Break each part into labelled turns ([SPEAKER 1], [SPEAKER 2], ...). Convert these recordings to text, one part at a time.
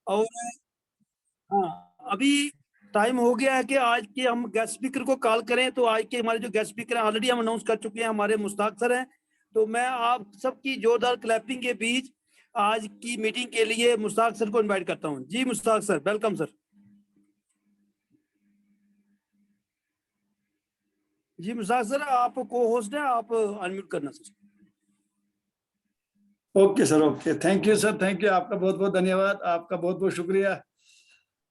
[SPEAKER 1] और हाँ, अभी टाइम हो गया है कि आज के हम गेस्ट स्पीकर को कॉल करें। तो आज के हमारे जो गेस्ट स्पीकर हैं ऑलरेडी हम अनाउंस कर चुके हैं, हमारे मुश्ताक सर हैं। तो मैं आप सबकी जोरदार क्लैपिंग के बीच आज की मीटिंग के लिए मुश्ताक सर को इनवाइट करता हूं। जी मुश्ताक सर, वेलकम सर। जी मुश्ताक सर, आप को होस्ट हैं, आप अनम्यूट करना sir.
[SPEAKER 2] Okay sir, okay, thank you sir, thank you, आपका बहुत बहुत धन्यवाद, आपका बहुत बहुत शुक्रिया।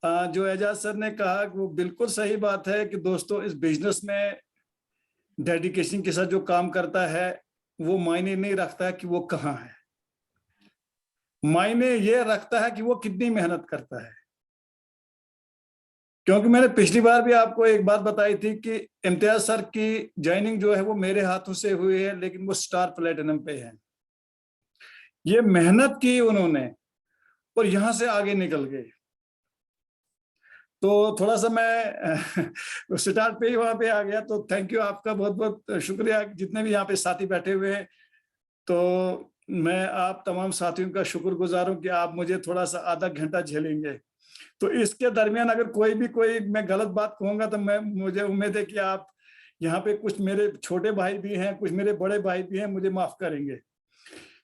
[SPEAKER 2] जो एजाज सर ने कहा वो बिल्कुल सही बात है कि दोस्तों इस बिजनेस में डेडिकेशन के साथ जो काम करता है वो मायने नहीं रखता है कि वो कहाँ है, मायने ये रखता है कि वो कितनी मेहनत करता है। क्योंकि मैंने पिछली बार भी आपको एक बात बताई थी कि इम्तियाज सर की ज्वाइनिंग जो है वो मेरे हाथों से हुई है, लेकिन वो स्टार प्लेटिनम पे है। ये मेहनत की उन्होंने और यहां से आगे निकल गए। तो थोड़ा सा मैं स्टार्ट पे ही वहां पे आ गया। तो थैंक यू, आपका बहुत बहुत शुक्रिया। जितने भी यहाँ पे साथी बैठे हुए हैं, तो मैं आप तमाम साथियों का शुक्रगुजार हूँ कि आप मुझे थोड़ा सा आधा घंटा झेलेंगे। तो इसके दरमियान अगर कोई मैं गलत बात कहूंगा तो मुझे उम्मीद है कि आप यहाँ पे कुछ मेरे छोटे भाई भी हैं, कुछ मेरे बड़े भाई भी हैं, मुझे माफ करेंगे।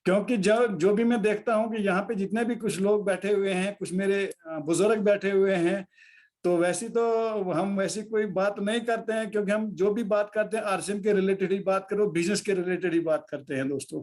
[SPEAKER 2] क्योंकि जो भी मैं देखता हूँ कि यहाँ पे जितने भी कुछ लोग बैठे हुए हैं, कुछ मेरे बुजुर्ग बैठे हुए हैं, तो वैसी तो हम वैसी कोई बात नहीं करते हैं, क्योंकि हम जो भी बात करते हैं आरसीएम के रिलेटेड ही बात करो, बिजनेस के रिलेटेड ही बात करते हैं दोस्तों।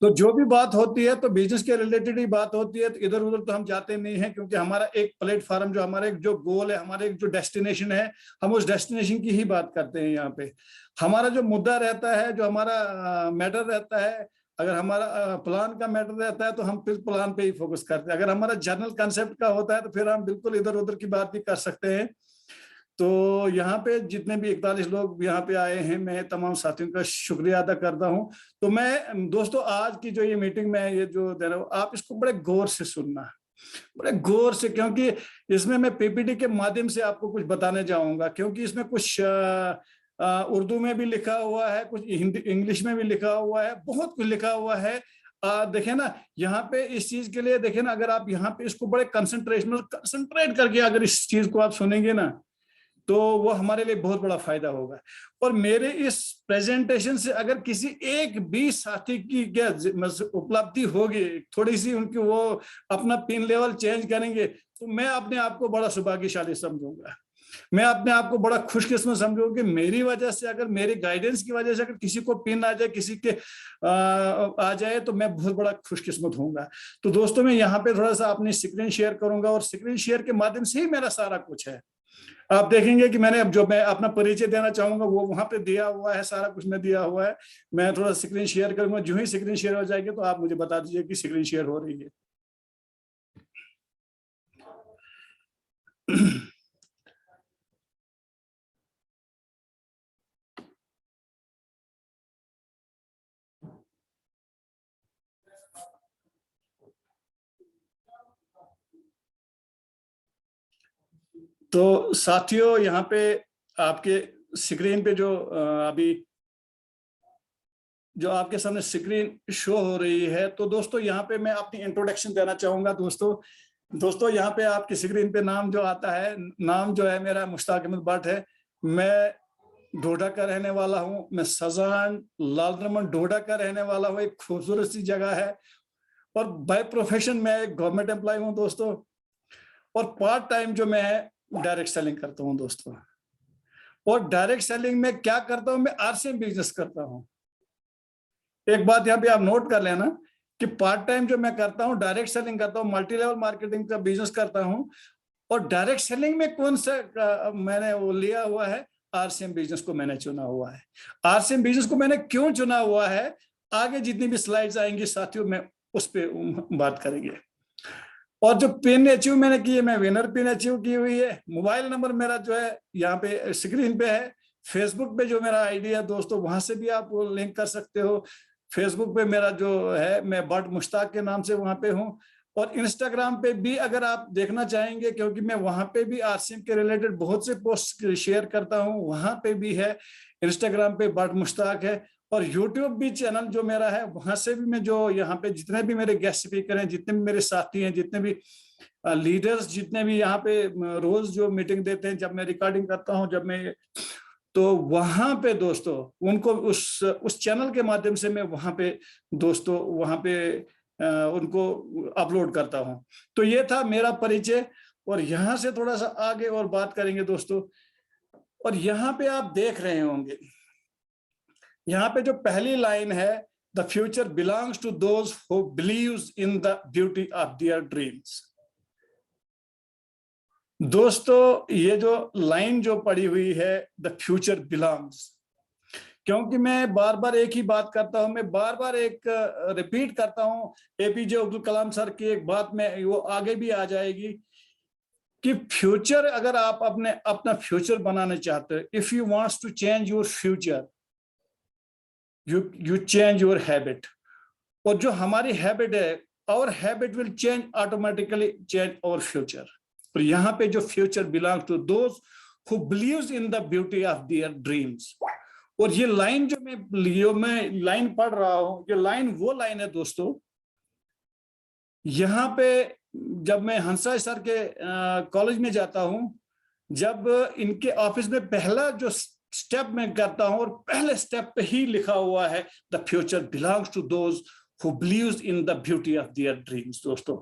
[SPEAKER 2] तो जो भी बात होती है तो बिजनेस के रिलेटेड ही बात होती है, तो इधर उधर तो हम जाते नहीं हैं, क्योंकि हमारा एक प्लेटफॉर्म, जो हमारा एक जो गोल है, हमारा एक जो डेस्टिनेशन है, हम उस डेस्टिनेशन की ही बात करते हैं। यहाँ पे हमारा जो मुद्दा रहता है, जो हमारा मैटर रहता है, अगर हमारा प्लान का मैटर रहता है तो हम फिर प्लान पे ही फोकस करते हैं। अगर हमारा जनरल कंसेप्ट का होता है तो फिर हम बिल्कुल इधर उधर की बात भी कर सकते हैं। तो यहाँ पे जितने भी 41 लोग यहाँ पे आए हैं, मैं तमाम साथियों का शुक्रिया अदा करता हूँ। तो मैं दोस्तों आज की जो ये मीटिंग में ये जो दे रहा हूँ, आप इसको बड़े गौर से सुनना, बड़े गौर से, क्योंकि इसमें मैं पीपीटी के माध्यम से आपको कुछ बताने जाऊंगा। क्योंकि इसमें कुछ उर्दू में भी लिखा हुआ है, कुछ हिंदी इंग्लिश में भी लिखा हुआ है, बहुत कुछ लिखा हुआ है। देखे ना यहाँ पे इस चीज के लिए, देखे ना, अगर आप यहाँ पे इसको बड़े कंसंट्रेट करके अगर इस चीज को आप सुनेंगे ना, तो वो हमारे लिए बहुत बड़ा फायदा होगा। और मेरे इस प्रेजेंटेशन से अगर किसी एक भी साथी की क्या उपलब्धि होगी, थोड़ी सी उनकी वो अपना पिन लेवल चेंज करेंगे, तो मैं अपने आप को बड़ा सौभाग्यशाली समझूंगा। मैं अपने आप को बड़ा खुशकिस्मत समझूंगा कि मेरी वजह से, अगर मेरी गाइडेंस की वजह से अगर किसी को पिन आ जाए, किसी के आ जाए, तो मैं बहुत बड़ा खुशकिस्मत होऊंगा। तो दोस्तों मैं यहाँ पे थोड़ा सा अपनी स्क्रीन शेयर करूंगा, और स्क्रीन शेयर के माध्यम से ही मेरा सारा कुछ है। आप देखेंगे कि मैंने अब जो मैं अपना परिचय देना चाहूंगा वो वहां पे दिया हुआ है, सारा कुछ में दिया हुआ है। मैं थोड़ा स्क्रीन शेयर करूंगा, जो ही स्क्रीन शेयर हो जाएगी तो आप मुझे बता दीजिए कि स्क्रीन शेयर हो रही है। तो साथियों, यहाँ पे आपके स्क्रीन पे अभी जो आपके सामने स्क्रीन शो हो रही है, तो दोस्तों यहाँ पे मैं अपनी इंट्रोडक्शन देना चाहूंगा। दोस्तों यहाँ पे आपकी स्क्रीन पे नाम जो आता है, नाम जो है मेरा मुश्ताक अहमद भट्ट है। मैं डोडा का रहने वाला हूँ, मैं सजान लालरमन डोडा का रहने वाला हूँ। एक खूबसूरत सी जगह है, और बाय प्रोफेशन मैं एक गवर्नमेंट एम्प्लॉय हूँ दोस्तों। और पार्ट टाइम जो मैं डायरेक्ट सेलिंग करता हूँ दोस्तों। और डायरेक्ट सेलिंग में क्या करता हूँ, मैं आरसीएम बिजनेस करता हूँ। एक बात यहाँ पे आप नोट कर लेना कि पार्ट टाइम जो मैं करता हूँ डायरेक्ट सेलिंग करता हूँ, मल्टी लेवल मार्केटिंग का बिजनेस करता हूँ। और डायरेक्ट सेलिंग में कौन सा मैंने वो लिया हुआ है, आरसीएम बिजनेस को मैंने चुना हुआ है। आरसीएम बिजनेस को मैंने क्यों चुना हुआ है, आगे जितनी भी स्लाइड्स आएंगी साथियों में उस पर बात करेंगे। और जो पिन अचीव मैंने की है, मैं विनर पिन अचीव की हुई है। मोबाइल नंबर मेरा जो है यहाँ पे स्क्रीन पे है। फेसबुक पे जो मेरा आईडी है दोस्तों, वहां से भी आप लिंक कर सकते हो। फेसबुक पे मेरा जो है, मैं बट मुश्ताक के नाम से वहां पे हूँ। और इंस्टाग्राम पे भी अगर आप देखना चाहेंगे, क्योंकि मैं वहां पे भी आरसीएम के रिलेटेड बहुत से पोस्ट शेयर करता हूँ, वहां पे भी है। इंस्टाग्राम पे बट मुश्ताक है, और यूट्यूब भी चैनल जो मेरा है, वहां से भी मैं जो यहाँ पे जितने भी मेरे गेस्ट स्पीकर हैं, जितने भी मेरे साथी हैं, जितने भी लीडर्स, जितने भी यहाँ पे रोज जो मीटिंग देते हैं, जब मैं रिकॉर्डिंग करता हूँ, जब मैं, तो वहां पे दोस्तों उनको उस चैनल के माध्यम से मैं वहां पे दोस्तों वहां पे उनको अपलोड करता हूं। तो ये था मेरा परिचय, और यहाँ से थोड़ा सा आगे और बात करेंगे दोस्तों। और यहाँ पे आप देख रहे होंगे, यहाँ पे जो पहली लाइन है, the future belongs to those who believes in the beauty of their dreams. दोस्तों ये जो लाइन जो पड़ी हुई है, द फ्यूचर बिलोंग्स, क्योंकि मैं बार बार एक ही बात करता हूं, मैं बार बार एक रिपीट करता हूं, एपीजे अब्दुल कलाम सर की एक बात में वो आगे भी आ जाएगी कि फ्यूचर, अगर आप अपना फ्यूचर बनाना चाहते हो, if you wants to change your future, you change your habit. और जो हमारी हैबिट है, our habit will change automatically change our future. और यहाँ पे जो future belongs to those who believes in the beauty of their dreams. और ये लाइन जो मैं लाइन पढ़ रहा हूं, ये लाइन वो लाइन है दोस्तों, यहाँ पे जब मैं हंसा सर के कॉलेज में जाता हूं, जब इनके ऑफिस में पहला जो स्टेप मैं करता हूं, और पहले स्टेप पे ही लिखा हुआ है, the future belongs to those who believes in the beauty of their dreams. दोस्तों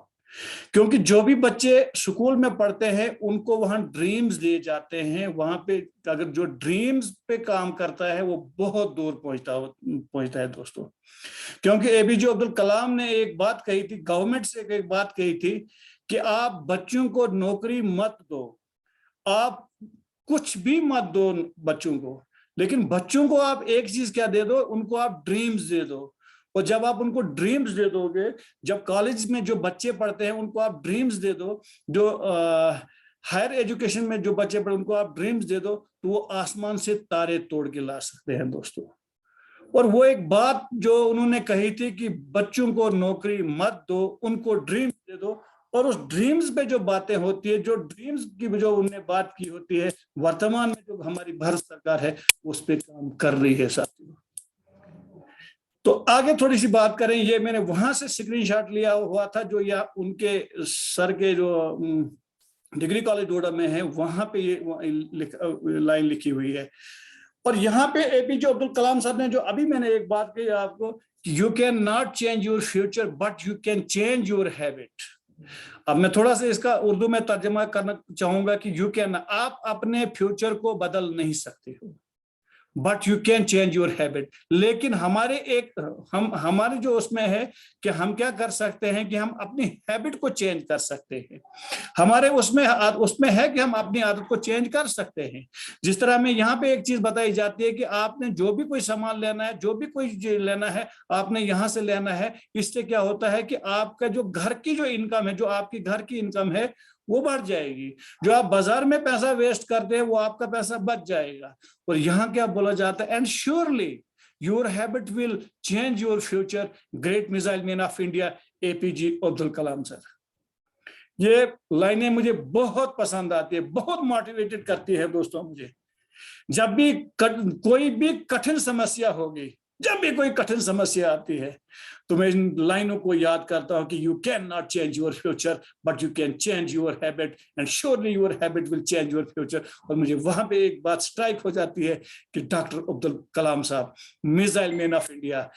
[SPEAKER 2] क्योंकि जो भी बच्चे स्कूल में पढ़ते हैं, उनको वहां ड्रीम्स दिए जाते हैं, वहां पे अगर जो ड्रीम्स पे काम करता है, वो बहुत दूर पहुंचता है दोस्तों। क्योंकि एपीजे अब्दुल कलाम ने एक बात कही थी, गवर्नमेंट से एक बात कही थी कि आप बच्चों को नौकरी मत दो, आप कुछ भी मत दो बच्चों को, लेकिन बच्चों को आप एक चीज क्या दे दो, उनको आप ड्रीम्स दे दो। और जब आप उनको ड्रीम्स दे दोगे, जब कॉलेज में जो बच्चे पढ़ते हैं उनको आप ड्रीम्स दे दो, जो हायर एजुकेशन में जो बच्चे पढ़े उनको आप ड्रीम्स दे दो, तो वो आसमान से तारे तोड़ के ला सकते हैं दोस्तों। और वो एक बात जो उन्होंने कही थी कि बच्चों को नौकरी मत दो, उनको ड्रीम्स दे दो। और उस ड्रीम्स पे जो बातें होती है, जो ड्रीम्स की जो उन्होंने बात की होती है, वर्तमान में जो हमारी भारत सरकार है उस पर काम कर रही है साथियों। तो आगे थोड़ी सी बात करें, ये मैंने वहां से स्क्रीनशॉट लिया हुआ था, जो या उनके सर के जो डिग्री कॉलेज डोडा में है, वहां पे ये लाइन लिखी हुई है। और यहाँ पे एपीजे अब्दुल कलाम सर ने जो अभी मैंने एक बात कही आपको, you can not change your future but you can change your habit. अब मैं थोड़ा सा इसका उर्दू में तर्जमा करना चाहूंगा कि यू कैन, आप अपने फ्यूचर को बदल नहीं सकते हो, but you can change your habit. लेकिन हमारे जो उसमें है कि हम क्या कर सकते हैं कि हम अपनी हैबिट को चेंज कर सकते हैं। हमारे उसमें है कि हम अपनी आदत को चेंज कर सकते हैं। जिस तरह में यहाँ पे एक चीज बताई जाती है कि आपने जो भी कोई सामान लेना है, जो भी कोई लेना है, आपने यहाँ से लेना है। इससे क्या होता है कि आपका जो घर की जो इनकम है, जो आपकी घर की इनकम है, वो बढ़ जाएगी। जो आप बाजार में पैसा वेस्ट करते हैं, वो आपका पैसा बच जाएगा। और यहाँ क्या बोला जाता है, and surely your habit will change your future, great missile man of India APJ Abdul Kalam sir. ये लाइनें मुझे बहुत पसंद आती है, बहुत मोटिवेटेड करती है दोस्तों मुझे। जब भी कोई भी कठिन समस्या होगी, जब भी कोई कठिन समस्या आती है, तो मैं इन लाइनों को याद करता हूं कि you can not change your future but you can change your habit, and surely your habit will change your future. और मुझे वहां पे एक बात स्ट्राइक हो जाती है कि डॉक्टर अब्दुल कलाम साहब, मिसाइल मैन ऑफ इंडिया,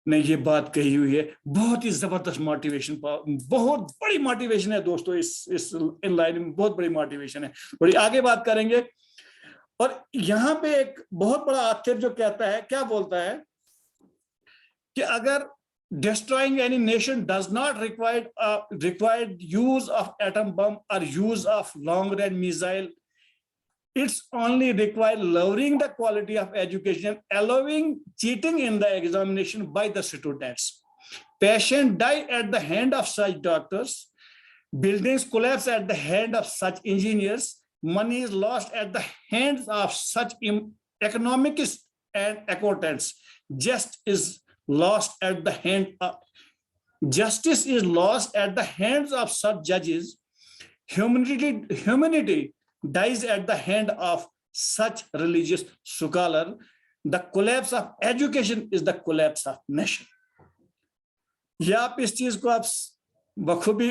[SPEAKER 2] ने ये बात कही हुई है। बहुत ही जबरदस्त मोटिवेशन, बहुत बड़ी मोटिवेशन है दोस्तों, इन लाइन में बहुत बड़ी मोटिवेशन है। बड़ी आगे बात करेंगे। और यहाँ पे एक बहुत बड़ा आखिर जो कहता है, क्या बोलता है कि अगर destroying any nation does not require use of atom bomb or use of long range missile, it's only required lowering the quality of education, allowing cheating in the examination by the students. Patients die at the hand of such doctors, buildings collapse at the hand of such engineers, money is lost at the hands of such economists and accountants. Justice is lost at the hands of such judges. Humanity dies at the hand of such religious scholar. The collapse of education is the collapse of nation. ये आप इस चीज को आप बखूबी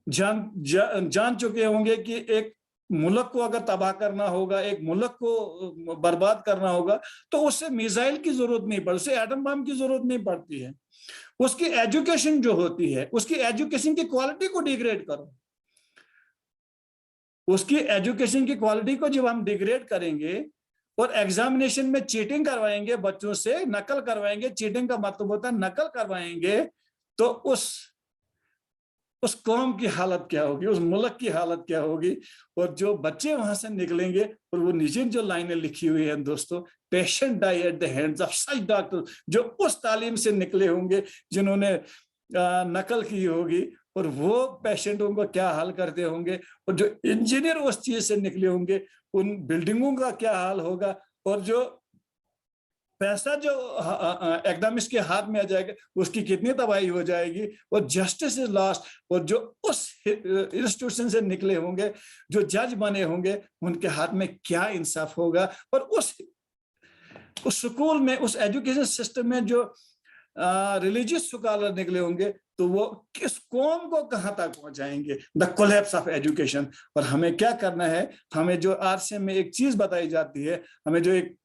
[SPEAKER 2] जान चुके होंगे कि एक मुल्क को अगर तबाह करना होगा, एक मुल्क को बर्बाद करना होगा, तो उससे मिसाइल की जरूरत नहीं पड़ती, उससे एटम बम की जरूरत नहीं पड़ती है। उसकी एजुकेशन जो होती है, उसकी एजुकेशन की क्वालिटी को डिग्रेड करो। उसकी एजुकेशन की क्वालिटी को जब हम डिग्रेड करेंगे और एग्जामिनेशन में चीटिंग करवाएंगे, बच्चों से नकल करवाएंगे, चीटिंग का मतलब होता है नकल करवाएंगे, तो उस कौम की हालत क्या होगी, उस मुल्क की हालत क्या होगी। और जो बच्चे वहां से निकलेंगे, और वो नीचे जो लाइनें लिखी हुई हैं दोस्तों, patient die at the hands of such doctor, जो उस तालीम से निकले होंगे जिन्होंने नकल की होगी, और वो पेशेंटों को क्या हाल करते होंगे। और जो इंजीनियर उस चीज से निकले होंगे, उन बिल्डिंगों का क्या हाल होगा। और जो पैसा जो एकेडमिक्स के हाथ में आ जाएगा, उसकी कितनी तबाही हो जाएगी। और जस्टिस इज लॉस्ट। और जो उस इंस्टीट्यूशन से निकले होंगे, जो जज बने होंगे, उनके हाथ में क्या इंसाफ होगा। और उस स्कूल में, उस एजुकेशन सिस्टम में जो रिलीजियस स्कॉलर निकले होंगे, तो वो किस कौम को कहां तक पहुंचाएंगे। The collapse of education. और हमें क्या करना है, हमें जो आरसीएम में एक चीज बताई जाती है, हमें जो एक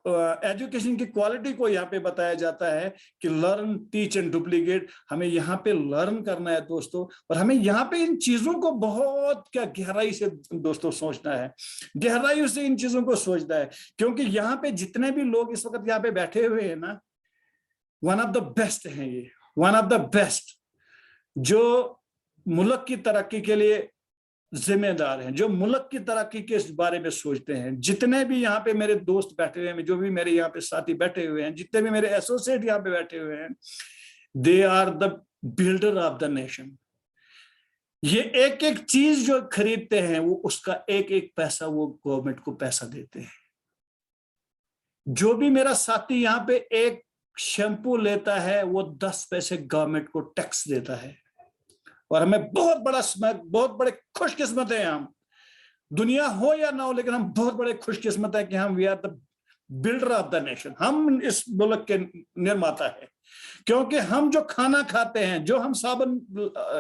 [SPEAKER 2] एजुकेशन की क्वालिटी को यहाँ पे बताया जाता है कि लर्न, टीच एंड डुप्लीकेट। हमें यहाँ पे लर्न करना है दोस्तों, और हमें यहाँ पे इन चीजों को बहुत क्या गहराई से दोस्तों सोचना है, गहराई से इन चीजों को सोचना है। क्योंकि यहाँ पे जितने भी लोग इस वक्त यहाँ पे बैठे हुए हैं ना, वन ऑफ द बेस्ट हैं ये, वन ऑफ द बेस्ट, जो मुल्क की तरक्की के लिए जिम्मेदार हैं, जो मुल्क की तरक्की के बारे में सोचते हैं। जितने भी यहाँ पे मेरे दोस्त बैठे हुए हैं, जो भी मेरे यहाँ पे साथी बैठे हुए हैं, जितने भी मेरे एसोसिएट यहाँ पे बैठे हुए हैं, they are the builder of the nation. ये एक एक चीज जो खरीदते हैं, वो उसका एक एक पैसा वो गवर्नमेंट को पैसा देते हैं। जो भी मेरा साथी यहाँ पे एक शैम्पू लेता है, वो 10 पैसे गवर्नमेंट को टैक्स देता है। और हमें बहुत बड़े खुशकिस्मत है हम, दुनिया हो या ना हो, लेकिन हम बहुत बड़े खुशकिस्मत है कि हम we are the builder of the nation. हम इस मुल्क के निर्माता है। क्योंकि हम जो खाना खाते हैं, जो हम साबुन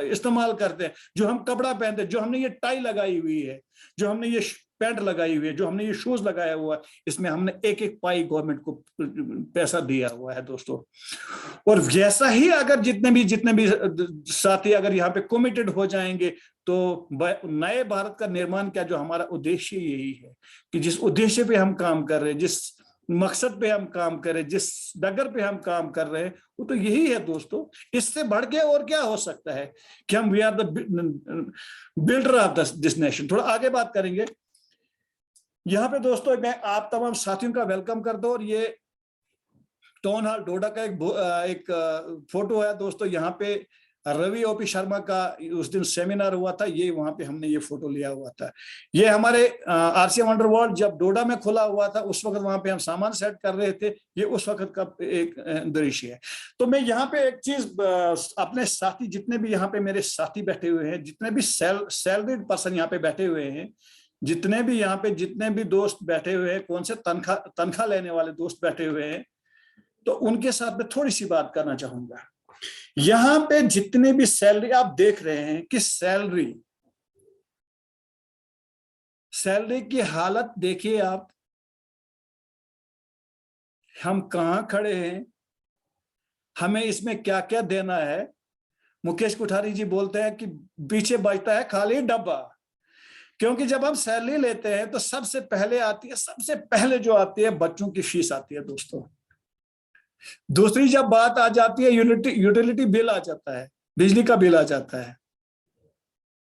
[SPEAKER 2] इस्तेमाल करते हैं, जो हम कपड़ा पहनते हैं, जो हमने ये टाई लगाई हुई है, जो हमने ये पैंट लगाई हुई है, जो हमने ये शूज लगाया हुआ है, इसमें हमने एक एक पाई गवर्नमेंट को पैसा दिया हुआ है दोस्तों। और वैसा ही अगर जितने भी साथी अगर यहाँ पे कमिटेड हो जाएंगे, तो नए भारत का निर्माण क्या, जो हमारा उद्देश्य यही है कि जिस उद्देश्य पे हम काम कर रहे हैं, जिस मकसद पे हम काम कर रहे हैं, जिस डगर पे हम काम कर रहे हैं, वो तो यही है दोस्तों। इससे बढ़ के और क्या हो सकता है कि हम we are the builder of this nation. थोड़ा आगे बात करेंगे। यहाँ पे दोस्तों मैं आप तमाम साथियों का वेलकम करता हूं। और ये टाउन हॉल डोडा का एक फोटो है दोस्तों। यहाँ पे रवि ओपी शर्मा का उस दिन सेमिनार हुआ था, ये वहां पे हमने ये फोटो लिया हुआ था। ये हमारे आरसीएम अंडरवर्ल्ड जब डोडा में खुला हुआ था, उस वक्त वहां पे हम सामान सेट कर रहे थे। ये उस वक्त का एक दृश्य है। तो मैं यहाँ पे एक चीज अपने साथी, जितने भी यहाँ पे मेरे साथी बैठे हुए हैं, जितने भी सैलरीड पर्सन यहाँ पे बैठे हुए हैं, जितने भी दोस्त बैठे हुए हैं, कौन से तनख्वाह लेने वाले दोस्त बैठे हुए हैं, तो उनके साथ में थोड़ी सी बात करना चाहूंगा। यहां पे जितने भी सैलरी आप देख रहे हैं कि सैलरी की हालत देखिए आप, हम कहां खड़े हैं, हमें इसमें क्या क्या देना है। मुकेश कोठारी जी बोलते हैं कि पीछे बचता है खाली डब्बा। क्योंकि जब हम सैलरी लेते हैं तो सबसे पहले जो आती है बच्चों की फीस आती है दोस्तों। दूसरी जब बात आ जाती है यूटिलिटी बिल आ जाता है, बिजली का बिल आ जाता है,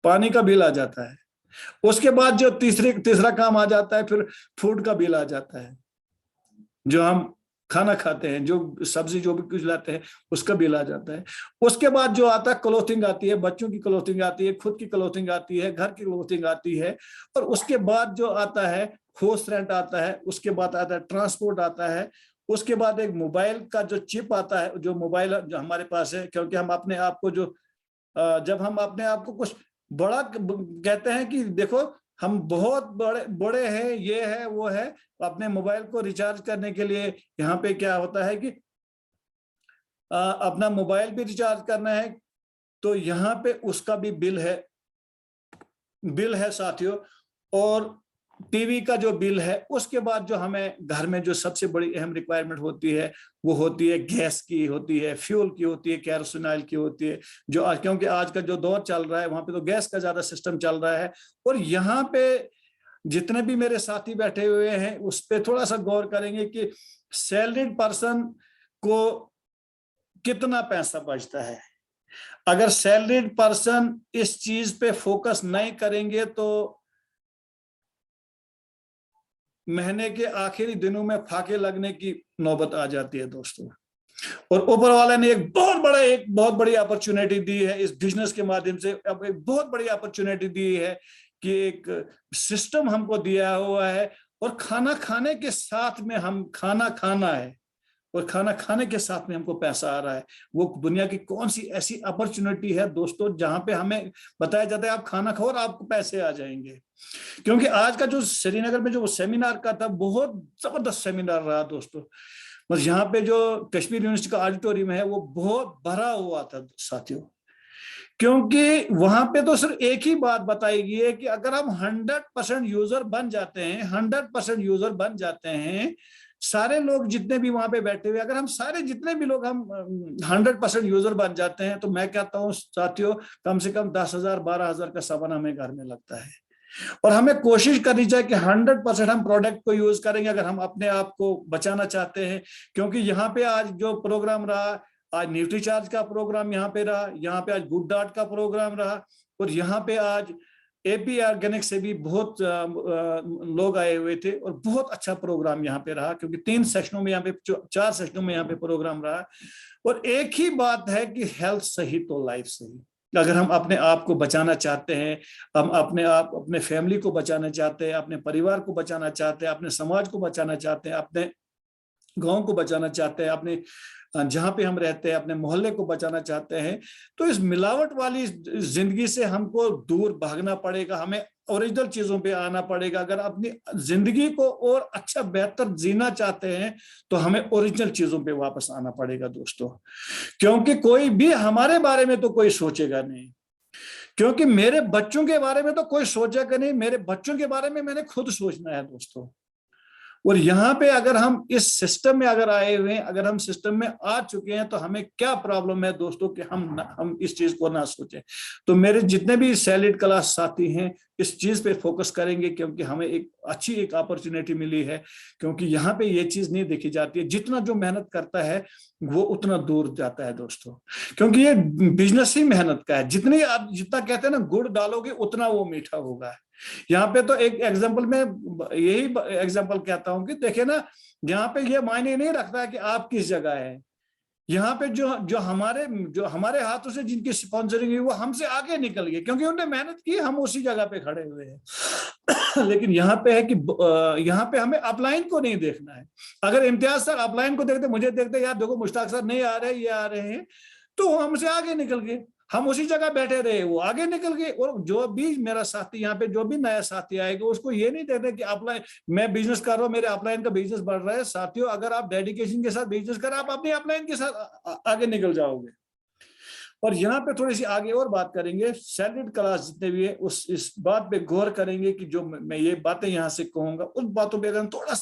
[SPEAKER 2] पानी का बिल आ जाता है। उसके बाद जो तीसरा काम आ जाता है, फिर फूड का बिल आ जाता है, जो हम खाना खाते हैं, जो सब्जी जो भी कुछ लाते हैं, उसका बिल आ जाता है। उसके बाद जो आता है क्लोथिंग आती है, बच्चों की क्लोथिंग आती है, खुद की क्लोथिंग आती है, घर की क्लोथिंग आती है। और उसके बाद जो आता है हाउस रेंट आता है, उसके बाद आता है ट्रांसपोर्ट आता है, उसके बाद एक मोबाइल का जो चिप आता है, जो मोबाइल जो हमारे पास है। क्योंकि हम अपने आप को जब हम अपने आप को कुछ बड़ा कहते हैं कि देखो हम बहुत बड़े बड़े हैं, ये है वो है। अपने मोबाइल को रिचार्ज करने के लिए यहाँ पे क्या होता है कि अपना मोबाइल भी रिचार्ज करना है, तो यहाँ पे उसका भी बिल है साथियों। और टीवी का जो बिल है, उसके बाद जो हमें घर में जो सबसे बड़ी अहम रिक्वायरमेंट होती है, वो होती है गैस की, होती है फ्यूल की, होती है केरोसिन ऑयल की, होती है जो क्योंकि आज का जो दौर चल रहा है वहां पे तो गैस का ज्यादा सिस्टम चल रहा है। और यहाँ पे जितने भी मेरे साथी बैठे हुए हैं उस पर थोड़ा सा गौर करेंगे कि सैलरीड पर्सन को कितना पैसा बचता है। अगर सैलरीड पर्सन इस चीज पे फोकस नहीं करेंगे तो महीने के आखिरी दिनों में फाके लगने की नौबत आ जाती है दोस्तों। और ऊपर वाले ने एक बहुत बड़ी अपॉर्चुनिटी दी है इस बिजनेस के माध्यम से। अब एक बहुत बड़ी अपॉर्चुनिटी दी है कि एक सिस्टम हमको दिया हुआ है, और खाना खाने के साथ में हम खाना खाना है, और खाना खाने के साथ में हमको पैसा आ रहा है। वो दुनिया की कौन सी ऐसी अपॉर्चुनिटी है दोस्तों जहां पे हमें बताया जाता है आप खाना खाओ और आपको पैसे आ जाएंगे। क्योंकि आज का जो श्रीनगर में जो सेमिनार का था, बहुत जबरदस्त सेमिनार रहा दोस्तों। बस यहाँ पे जो कश्मीर यूनिवर्सिटी का ऑडिटोरियम है वो बहुत भरा हुआ था साथियों। क्योंकि वहां पे तो सिर्फ एक ही बात बताई गई है कि अगर हम 100% यूजर बन जाते हैं, 100% यूजर बन जाते हैं, सारे लोग जितने भी वहां पे बैठे हुए, अगर हम सारे जितने भी लोग हम 100% यूजर बन जाते हैं, तो मैं कहता हूँ साथियों कम से कम 10,000 12,000 का सामान हमें घर में लगता है। और हमें कोशिश करनी चाहिए कि 100% हम प्रोडक्ट को यूज करेंगे अगर हम अपने आप को बचाना चाहते हैं। क्योंकि यहाँ पे आज जो प्रोग्राम रहा, आज न्यूट्रीचार्ज का प्रोग्राम यहाँ पे रहा, यहाँ पे आज गुड डाट का प्रोग्राम रहा, और यहाँ पे आज एपी ऑर्गेनिक से भी बहुत लोग आए हुए थे, और बहुत अच्छा प्रोग्राम यहाँ पे रहा। क्योंकि 3 सेशनों में यहाँ पे 4 सेशनों में यहाँ पे प्रोग्राम रहा। और एक ही बात है कि हेल्थ सही तो लाइफ सही। अगर हम अपने आप को बचाना चाहते हैं, हम अपने फैमिली को बचाना चाहते हैं, अपने परिवार को बचाना चाहते हैं, अपने समाज को बचाना चाहते हैं, अपने गांव को बचाना चाहते हैं, अपने जहां पे हम रहते हैं अपने मोहल्ले को बचाना चाहते हैं, तो इस मिलावट वाली जिंदगी से हमको दूर भागना पड़ेगा। हमें ओरिजिनल चीजों पे आना पड़ेगा। अगर अपनी जिंदगी को और अच्छा बेहतर जीना चाहते हैं तो हमें ओरिजिनल चीजों पे वापस आना पड़ेगा दोस्तों। क्योंकि कोई भी हमारे बारे में तो कोई सोचेगा नहीं, क्योंकि मेरे बच्चों के बारे में तो कोई सोचेगा नहीं, मेरे बच्चों के बारे में मैंने खुद सोचना है दोस्तों। और यहाँ पे अगर हम इस सिस्टम में अगर आए हुए हैं, अगर हम सिस्टम में आ चुके हैं, तो हमें क्या प्रॉब्लम है दोस्तों कि हम इस चीज को ना सोचें। तो मेरे जितने भी सैलिड क्लास साथी हैं इस चीज पे फोकस करेंगे, क्योंकि हमें एक अच्छी एक अपॉर्चुनिटी मिली है। क्योंकि यहाँ पे ये चीज नहीं देखी जाती है, जितना जो मेहनत करता है वो उतना दूर जाता है दोस्तों। क्योंकि ये बिजनेस ही मेहनत का है। जितना कहते हैं ना गुड़ डालोगे उतना वो मीठा होगा। यहाँ पे तो एक एग्जांपल में यही एग्जांपल कहता हूं कि देखे ना, यहाँ पे ये मायने नहीं रखता कि आप किस जगह है। यहाँ पे जो हमारे हाथों से जिनकी स्पॉन्सरिंग हुई वो हमसे आगे निकल गए, क्योंकि उन्होंने मेहनत की, हम उसी जगह पे खड़े हुए हैं। लेकिन यहाँ पे है कि यहाँ पे हमें अपलाइन को नहीं देखना है। अगर इम्तियाज सर अपलाइन को देखते, मुझे देखते यार देखो मुश्ताक सर नहीं आ रहे, ये आ रहे हैं, तो हमसे आगे निकल गए। हम उसी जगह बैठे रहे, वो आगे निकल गए। और जो भी मेरा साथी यहाँ पे जो भी नया साथी आएगा उसको ये नहीं देखते कि अपलाइन मैं बिजनेस कर रहा हूँ, मेरे अपलाइन का बिजनेस बढ़ रहा है। साथियों अगर आप डेडिकेशन के साथ बिजनेस करें, आप अपने अपलाइन के साथ आगे निकल जाओगे। और यहाँ पे थोड़ी सी आगे और बात करेंगे, सैलरीड क्लास जितने भी है इस बात पे गौर करेंगे कि जो मैं ये बातें यहाँ से कहूंगा उन बातों पे अगर हम थोड़ा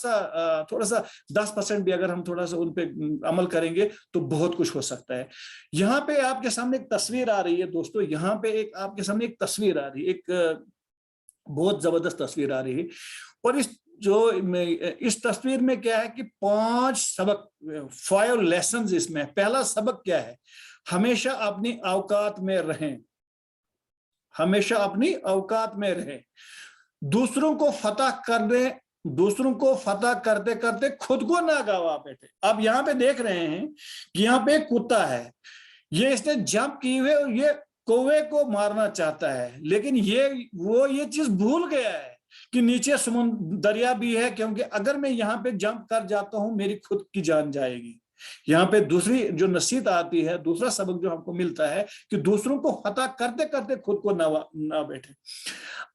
[SPEAKER 2] सा 10% भी अगर हम थोड़ा सा उन पे अमल करेंगे तो बहुत कुछ हो सकता है। यहाँ पे आपके सामने एक तस्वीर आ रही है दोस्तों, यहाँ पे आपके सामने एक तस्वीर आ रही है, एक बहुत जबरदस्त तस्वीर आ रही है। और इस तस्वीर में क्या है कि 5 सबक, 5 लेसन इसमें। पहला सबक क्या है? हमेशा अपनी औकात में रहें, हमेशा अपनी औकात में रहें। दूसरों को फतह करते करते खुद को ना गवा बैठे। अब यहाँ पे देख रहे हैं कि यहाँ पे एक कुत्ता है, ये इसने जंप की हुए और ये कौवे को मारना चाहता है, लेकिन ये चीज भूल गया है कि नीचे समुद्र दरिया भी है, क्योंकि अगर मैं यहाँ पे जंप कर जाता हूं मेरी खुद की जान जाएगी। यहाँ पे दूसरी जो नसीहत आती है, दूसरा सबक जो हमको मिलता है कि दूसरों को फतह करते करते खुद को ना बैठे।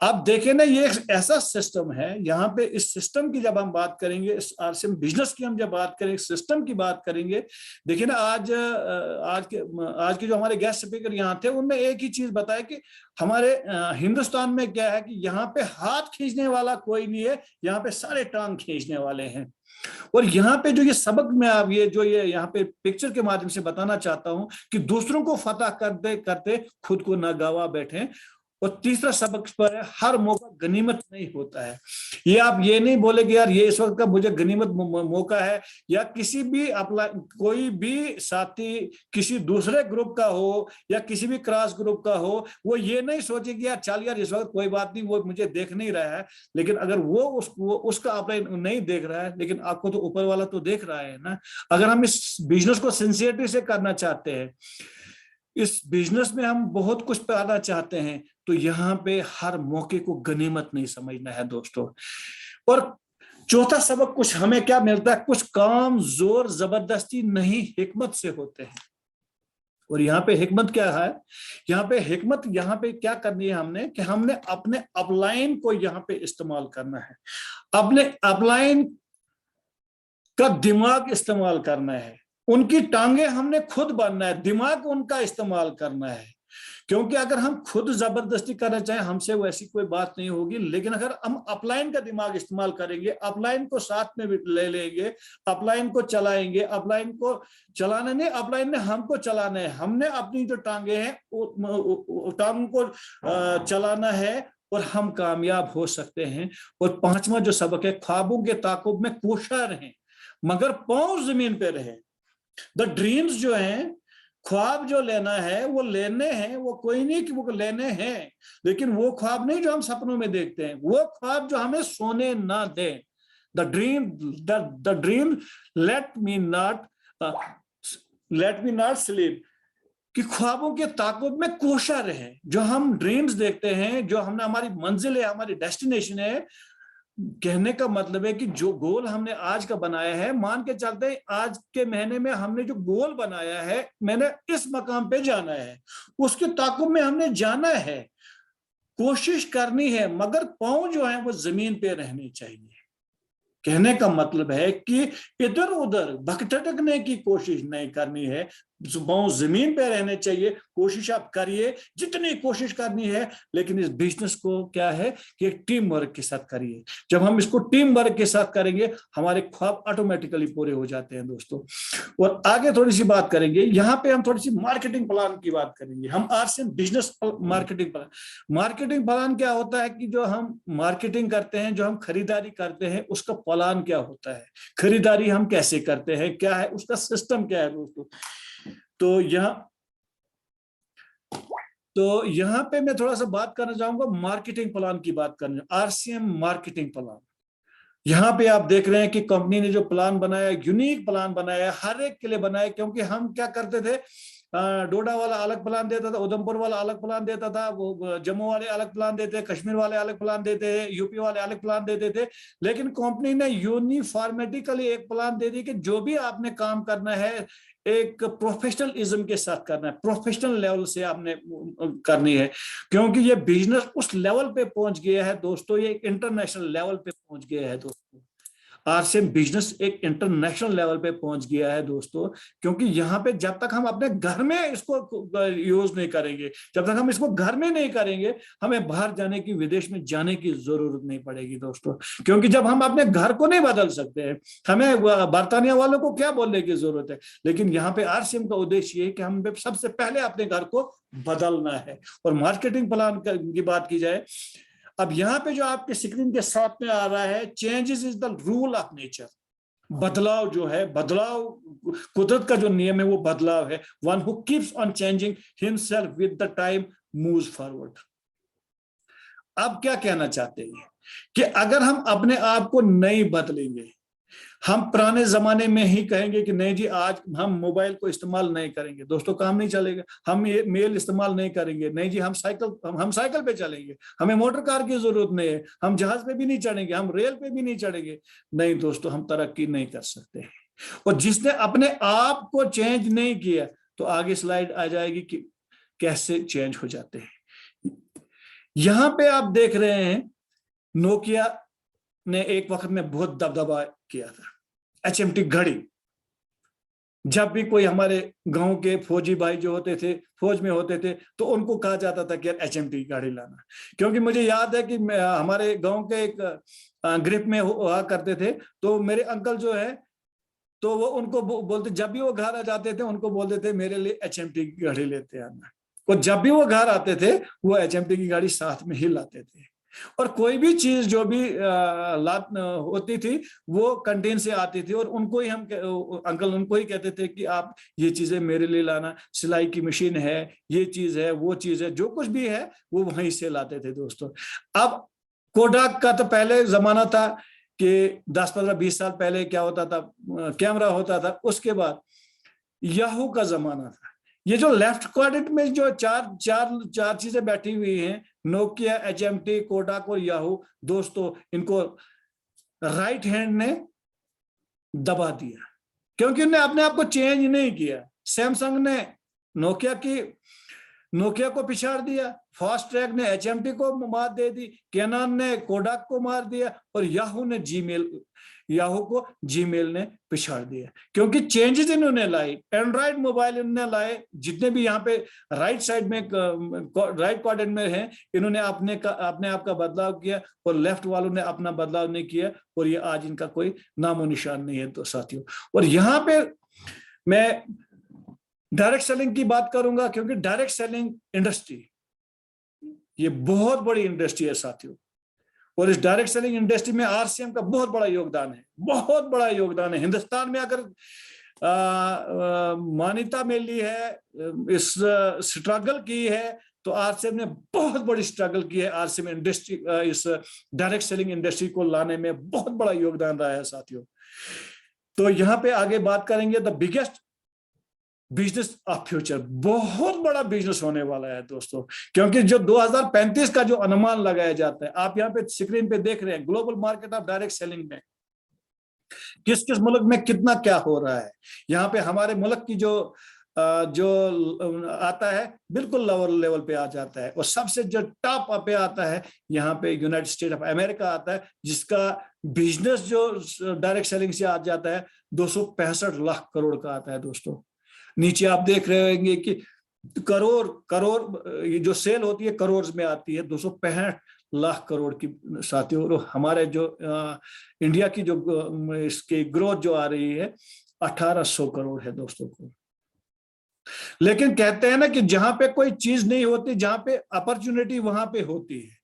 [SPEAKER 2] आप देखें ना, ये एक ऐसा सिस्टम है, यहाँ पे इस सिस्टम की जब हम बात करेंगे, इस आरसीएम बिजनेस की हम जब बात करेंगे, सिस्टम की बात करेंगे, देखिए ना आज के जो हमारे गेस्ट स्पीकर यहाँ थे, उनमें एक ही चीज बताया कि हमारे हिंदुस्तान में क्या है कि यहाँ पे हाथ खींचने वाला कोई नहीं है, यहाँ पे सारे टांग खींचने वाले हैं। और यहाँ पे जो ये सबक में आप ये यहाँ पे पिक्चर के माध्यम से बताना चाहता हूं कि दूसरों को फतह करते करते खुद को न गवा बैठे। और तीसरा सबक पर है, हर मौका गनीमत नहीं होता है। ये आप ये नहीं बोले कि यार ये इस वक्त का मुझे गनीमत मौका है, या किसी भी कोई भी साथी किसी दूसरे ग्रुप का हो या किसी भी क्रॉस ग्रुप का हो, वो ये नहीं सोचे कि यार चल यार इस वक्त कोई बात नहीं, वो मुझे देख नहीं रहा है। लेकिन अगर वो उसका अपलाइन नहीं देख रहा है, लेकिन आपको तो ऊपर वाला तो देख रहा है ना। अगर हम इस बिजनेस को सिंसियरिटी से करना चाहते हैं, इस बिजनेस में हम बहुत कुछ पाना चाहते हैं, तो यहाँ पे हर मौके को गनीमत नहीं समझना है दोस्तों। और चौथा सबक कुछ हमें क्या मिलता है, कुछ काम जोर जबरदस्ती नहीं हिकमत से होते हैं। और यहाँ पे हिकमत क्या है, यहाँ पे क्या करनी है हमने, कि हमने अपने अपलाइन को यहाँ पे इस्तेमाल करना है, अपने अपलाइन का दिमाग इस्तेमाल करना है, उनकी टांगे हमने खुद बनना है, दिमाग उनका इस्तेमाल करना है। क्योंकि अगर हम खुद जबरदस्ती करना चाहें, हमसे वैसी कोई बात नहीं होगी। लेकिन अगर हम अपलाइन का दिमाग इस्तेमाल करेंगे, अपलाइन को साथ में ले लेंगे, अपलाइन को चलाएंगे, अपलाइन को चलाना नहीं, अपलाइन ने हमको चलाना है, हमने अपनी जो टांगे हैं टांग को चलाना है, और हम कामयाब हो सकते हैं। और पांचवा जो सबक है, ख्वाबों के ताकुब में कोशा रहें मगर पांव जमीन पे रहे। द ड्रीम्स जो हैं, ख्वाब जो लेना है वो लेने हैं, वो कोई नहीं कि वो लेने हैं, लेकिन वो ख्वाब नहीं जो हम सपनों में देखते हैं, वो ख्वाब जो हमें सोने ना दे। The dream let me not sleep, कि ख्वाबों के ताकुब में कोशा रहे। जो हम ड्रीम्स देखते हैं, जो हमने हमारी मंजिल है, हमारी डेस्टिनेशन है, कहने का मतलब है कि जो गोल हमने आज का बनाया है, मान के चलते हैं आज के महीने में हमने जो गोल बनाया है, मैंने इस मकाम पे जाना है, उसके ताकुब में हमने जाना है, कोशिश करनी है, मगर पांव जो है वो जमीन पे रहने चाहिए। कहने का मतलब है कि इधर उधर भटकने की कोशिश नहीं करनी है, पांव जमीन पे रहने चाहिए। कोशिश आप करिए, जितनी कोशिश करनी है, लेकिन इस बिजनेस को क्या है कि एक टीम वर्क के साथ करिए। जब हम इसको टीम वर्क के साथ करेंगे, हमारे ख्वाब ऑटोमेटिकली पूरे हो जाते हैं दोस्तों। और आगे थोड़ी सी बात करेंगे, यहाँ पे हम थोड़ी सी मार्केटिंग प्लान की बात करेंगे। हम आरसीएम बिजनेस मार्केटिंग प्लान क्या होता है कि जो हम मार्केटिंग करते हैं, जो हम खरीदारी करते हैं, उसका प्लान क्या होता है, खरीदारी हम कैसे करते हैं, क्या है उसका सिस्टम, क्या है दोस्तों। तो यहाँ पे मैं थोड़ा सा बात करना चाहूंगा, मार्केटिंग प्लान की बात करना, आरसीएम मार्केटिंग प्लान। यहाँ पे आप देख रहे हैं कि कंपनी ने जो प्लान बनाया, यूनिक प्लान बनाया, हर एक के लिए बनाया। क्योंकि हम क्या करते थे, डोडा वाला अलग प्लान देता था, उधमपुर वाला अलग प्लान देता था, वो जम्मू वाले अलग प्लान देते, कश्मीर वाले अलग प्लान देते, यूपी वाले अलग प्लान देते थे। लेकिन कंपनी ने यूनिफॉर्मेटिकली एक प्लान दे दी कि जो भी आपने काम करना है, एक प्रोफेशनलिज्म के साथ करना है, प्रोफेशनल लेवल से आपने करनी है। क्योंकि ये बिजनेस उस लेवल पे पहुंच गया है दोस्तों, ये एक इंटरनेशनल लेवल पे पहुंच गया है दोस्तों। आरसीएम बिजनेस एक इंटरनेशनल लेवल पे पहुंच गया है दोस्तों। क्योंकि यहाँ पे जब तक हम अपने घर में इसको यूज नहीं करेंगे, जब तक हम इसको घर में नहीं करेंगे, हमें बाहर जाने की, विदेश में जाने की जरूरत नहीं पड़ेगी दोस्तों। क्योंकि जब हम अपने घर को नहीं बदल सकते हैं, हमें बर्तानिया वालों को क्या बोलने की जरूरत है। लेकिन यहाँ पे आरसीएम का उद्देश्य ये है कि हम सबसे पहले अपने घर को बदलना है। और मार्केटिंग प्लान की बात की जाए, अब यहाँ पे जो आपके स्क्रीन के साथ में आ रहा है, changes is the rule of nature. बदलाव जो है, बदलाव कुदरत का जो नियम है, वो बदलाव है। One who keeps on changing himself with the time moves forward. अब क्या कहना चाहते हैं कि अगर हम अपने आप को नहीं बदलेंगे, हम पुराने जमाने में ही कहेंगे कि नहीं जी आज हम मोबाइल को इस्तेमाल नहीं करेंगे, दोस्तों काम नहीं चलेगा। हम ये मेल इस्तेमाल नहीं करेंगे, नहीं जी हम साइकिल पे चलेंगे, हमें मोटर कार की जरूरत नहीं है, हम जहाज पे भी नहीं चढ़ेंगे, हम रेल पे भी नहीं चढ़ेंगे। नहीं दोस्तों, हम तरक्की नहीं कर सकते। और जिसने अपने आप को चेंज नहीं किया, तो आगे स्लाइड आ जाएगी कि कैसे चेंज हो जाते हैं। यहां पे आप देख रहे हैं नोकिया ने एक वक्त में बहुत दबदबा किया था। एचएमटी घड़ी, जब भी कोई हमारे गांव के फौजी भाई जो होते थे, फौज में होते थे, तो उनको कहा जाता था कि यार एचएमटी की गाड़ी लाना। क्योंकि मुझे याद है कि हमारे गांव के एक ग्रुप में हुआ करते थे, तो मेरे अंकल जो है, तो वो उनको बोलते, जब भी वो घर आ जाते थे उनको बोलते थे मेरे लिए एचएमटी की गाड़ी लेते आना। और जब भी वो घर आते थे वो एचएमटी की गाड़ी साथ में ही लाते थे। और कोई भी चीज जो भी लात होती थी वो कैंटीन से आती थी, और उनको ही हम अंकल उनको ही कहते थे कि आप ये चीजें मेरे लिए लाना, सिलाई की मशीन है, ये चीज है, वो चीज है, जो कुछ भी है वो वहीं से लाते थे दोस्तों। अब कोडाक का तो पहले जमाना था कि 10, 15, 20 साल पहले क्या होता था, कैमरा होता था। उसके बाद याहू का जमाना था। ये जो लेफ्ट क्वाड्रेंट में जो चार चीजें बैठी हुई हैं, नोकिया, एचएमटी, कोडाक और याहू, दोस्तों इनको राइट हैंड ने दबा दिया, क्योंकि उन्हें अपने आप को चेंज नहीं किया। सैमसंग ने नोकिया को पिछाड़ दिया, फास्ट ट्रैक ने एचएमटी को मार दे दी, कैनन ने कोडाक को मार दिया, और याहू को जीमेल ने पिछाड़ दिया, क्योंकि चेंजेस इन्होंने लाई। एंड्रॉइड मोबाइल इन्होंने लाए, जितने भी यहाँ पे राइट साइड में राइट क्वाड्रेंट में हैं, इन्होंने अपने आप का बदलाव किया, और लेफ्ट वालों ने अपना बदलाव नहीं किया, और ये आज इनका कोई नामो निशान नहीं है तो साथियों। और यहाँ पे मैं डायरेक्ट सेलिंग की बात करूंगा, क्योंकि डायरेक्ट सेलिंग इंडस्ट्री ये बहुत बड़ी इंडस्ट्री है साथियों। और इस डायरेक्ट सेलिंग इंडस्ट्री में आरसीएम का बहुत बड़ा योगदान है, बहुत बड़ा योगदान है। हिंदुस्तान में अगर मान्यता मिली है, इस स्ट्रगल की है, तो आरसीएम ने बहुत बड़ी स्ट्रगल की है। आरसीएम इंडस्ट्री इस डायरेक्ट सेलिंग इंडस्ट्री को लाने में बहुत बड़ा योगदान रहा है साथियों। तो यहाँ पे आगे बात करेंगे the biggest business of future. बहुत बड़ा बिजनेस होने वाला है दोस्तों, क्योंकि जो 2035 का जो अनुमान लगाया जाता है, आप यहाँ पे स्क्रीन पे देख रहे हैं, global market of direct selling में किस किस मुल्क में कितना क्या हो रहा है। यहाँ पे हमारे मुल्क की जो आता है बिल्कुल लोअर लेवल पे आ जाता है, और सबसे जो टॉप पे आता है यहाँ पे यूनाइटेड स्टेट ऑफ अमेरिका आता है, जिसका बिजनेस जो डायरेक्ट सेलिंग से आ जाता है 265 लाख करोड़ का आता है दोस्तों। नीचे आप देख रहे होंगे कि करोड़ ये जो सेल होती है करोड़ में आती है, 265 लाख करोड़ की साथियों। और हमारे जो इंडिया की जो इसकी ग्रोथ जो आ रही है 1800 करोड़ है दोस्तों को। लेकिन कहते हैं ना कि जहां पे कोई चीज नहीं होती, जहां पे अपॉर्चुनिटी वहां पे होती है।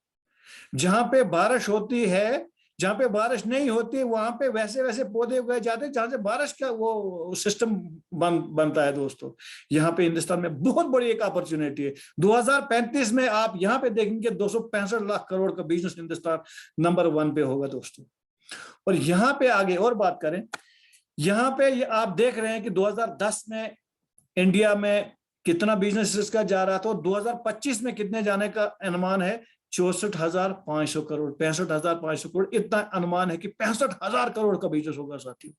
[SPEAKER 2] जहां पे बारिश होती है, जहां पे बारिश नहीं होती, वहां पे वैसे वैसे पौधे उगाए जाते हैं जहां से बारिश का वो सिस्टम बनता है दोस्तों। यहाँ पे हिंदुस्तान में बहुत बड़ी एक अपॉर्चुनिटी है। 2035 में आप यहाँ पे देखेंगे 265 लाख करोड़ का बिजनेस हिंदुस्तान नंबर 1 पे होगा दोस्तों। और यहाँ पे आगे और बात करें, यहाँ पे आप देख रहे हैं कि 2010 में इंडिया में कितना बिजनेस इसका जा रहा था, और 2025 में कितने जाने का अनुमान है, 64,500 करोड़, 65,500 करोड़, इतना अनुमान है कि 65,000 करोड़ का बिजनेस होगा साथियों।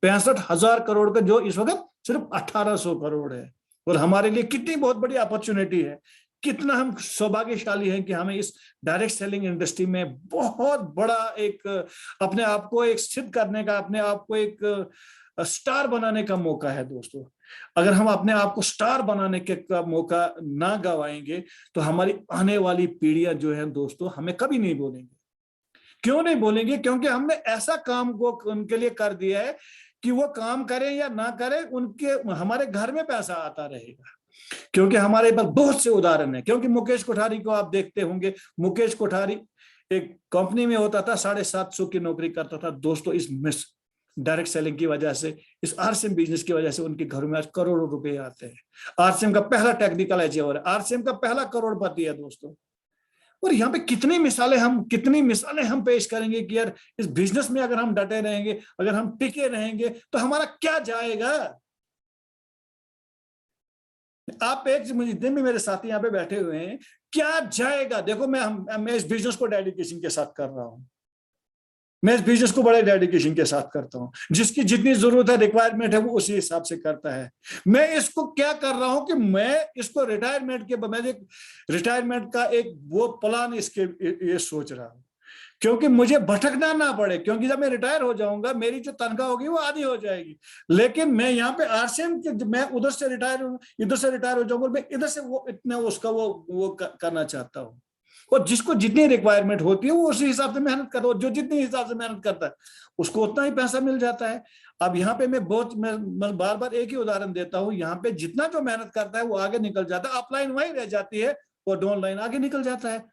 [SPEAKER 2] 65,000 करोड़ का, जो इस वक्त सिर्फ 1,800 करोड़ है। और हमारे लिए कितनी बहुत बड़ी अपॉर्चुनिटी है, कितना हम सौभाग्यशाली हैं कि हमें इस डायरेक्ट सेलिंग इंडस्ट्री में बहुत बड़ा एक अपने आप को एक सिद्ध करने का, अपने आप को एक स्टार बनाने का मौका है दोस्तों। अगर हम अपने आप को स्टार बनाने का मौका ना गवाएंगे, तो हमारी आने वाली पीढ़ियां जो है दोस्तों हमें कभी नहीं बोलेंगे। क्यों नहीं बोलेंगे? क्योंकि हमने ऐसा काम को उनके लिए कर दिया है कि वो काम करें या ना करें, उनके हमारे घर में पैसा आता रहेगा। क्योंकि हमारे पास बहुत से उदाहरण है। क्योंकि मुकेश कोठारी को आप देखते होंगे, मुकेश कोठारी एक कंपनी में होता था, 750 की नौकरी करता था दोस्तों। इस डायरेक्ट सेलिंग की वजह से, इस आरसीएम बिजनेस की वजह से उनके घरों में आज करोड़ों रुपए आते हैं। आरसीएम का पहला टेक्निकल एचीवर है, आरसीएम का पहला करोड़पति है दोस्तों। और यहाँ पे कितनी मिसालें हम पेश करेंगे कि यार इस बिजनेस में अगर हम डटे रहेंगे, अगर हम टिके रहेंगे, तो हमारा क्या जाएगा। आप एक जितने भी मेरे साथी यहाँ पे बैठे हुए हैं, क्या जाएगा। देखो मैं इस बिजनेस को डेडिकेशन के साथ कर रहा हूं। मैं इस बिजनेस को बड़े डेडिकेशन के साथ करता हूँ। जिसकी जितनी जरूरत है, रिक्वायरमेंट है, वो उसी हिसाब से करता है। मैं इसको क्या कर रहा हूं कि मैं इसको रिटायरमेंट का एक वो प्लान इसके ये सोच रहा हूं, क्योंकि मुझे भटकना ना पड़े। क्योंकि जब मैं रिटायर हो जाऊंगा, मेरी जो तनख्वाह होगी वो आधी हो जाएगी, लेकिन मैं यहाँ पे आरसीएम के, मैं उधर से रिटायर हो जाऊंगा, मैं इधर से वो इतना उसका वो करना चाहता हूँ। और जिसको जितनी रिक्वायरमेंट होती है वो उसी हिसाब से मेहनत करता है, जो जितनी हिसाब से मेहनत करता है उसको उतना ही पैसा मिल जाता है। अब यहाँ पे मैं बार बार एक ही उदाहरण देता हूँ, यहाँ पे जितना जो मेहनत करता है वो आगे निकल जाता है, अपलाइन वही रह जाती है और डाउनलाइन आगे निकल जाता है।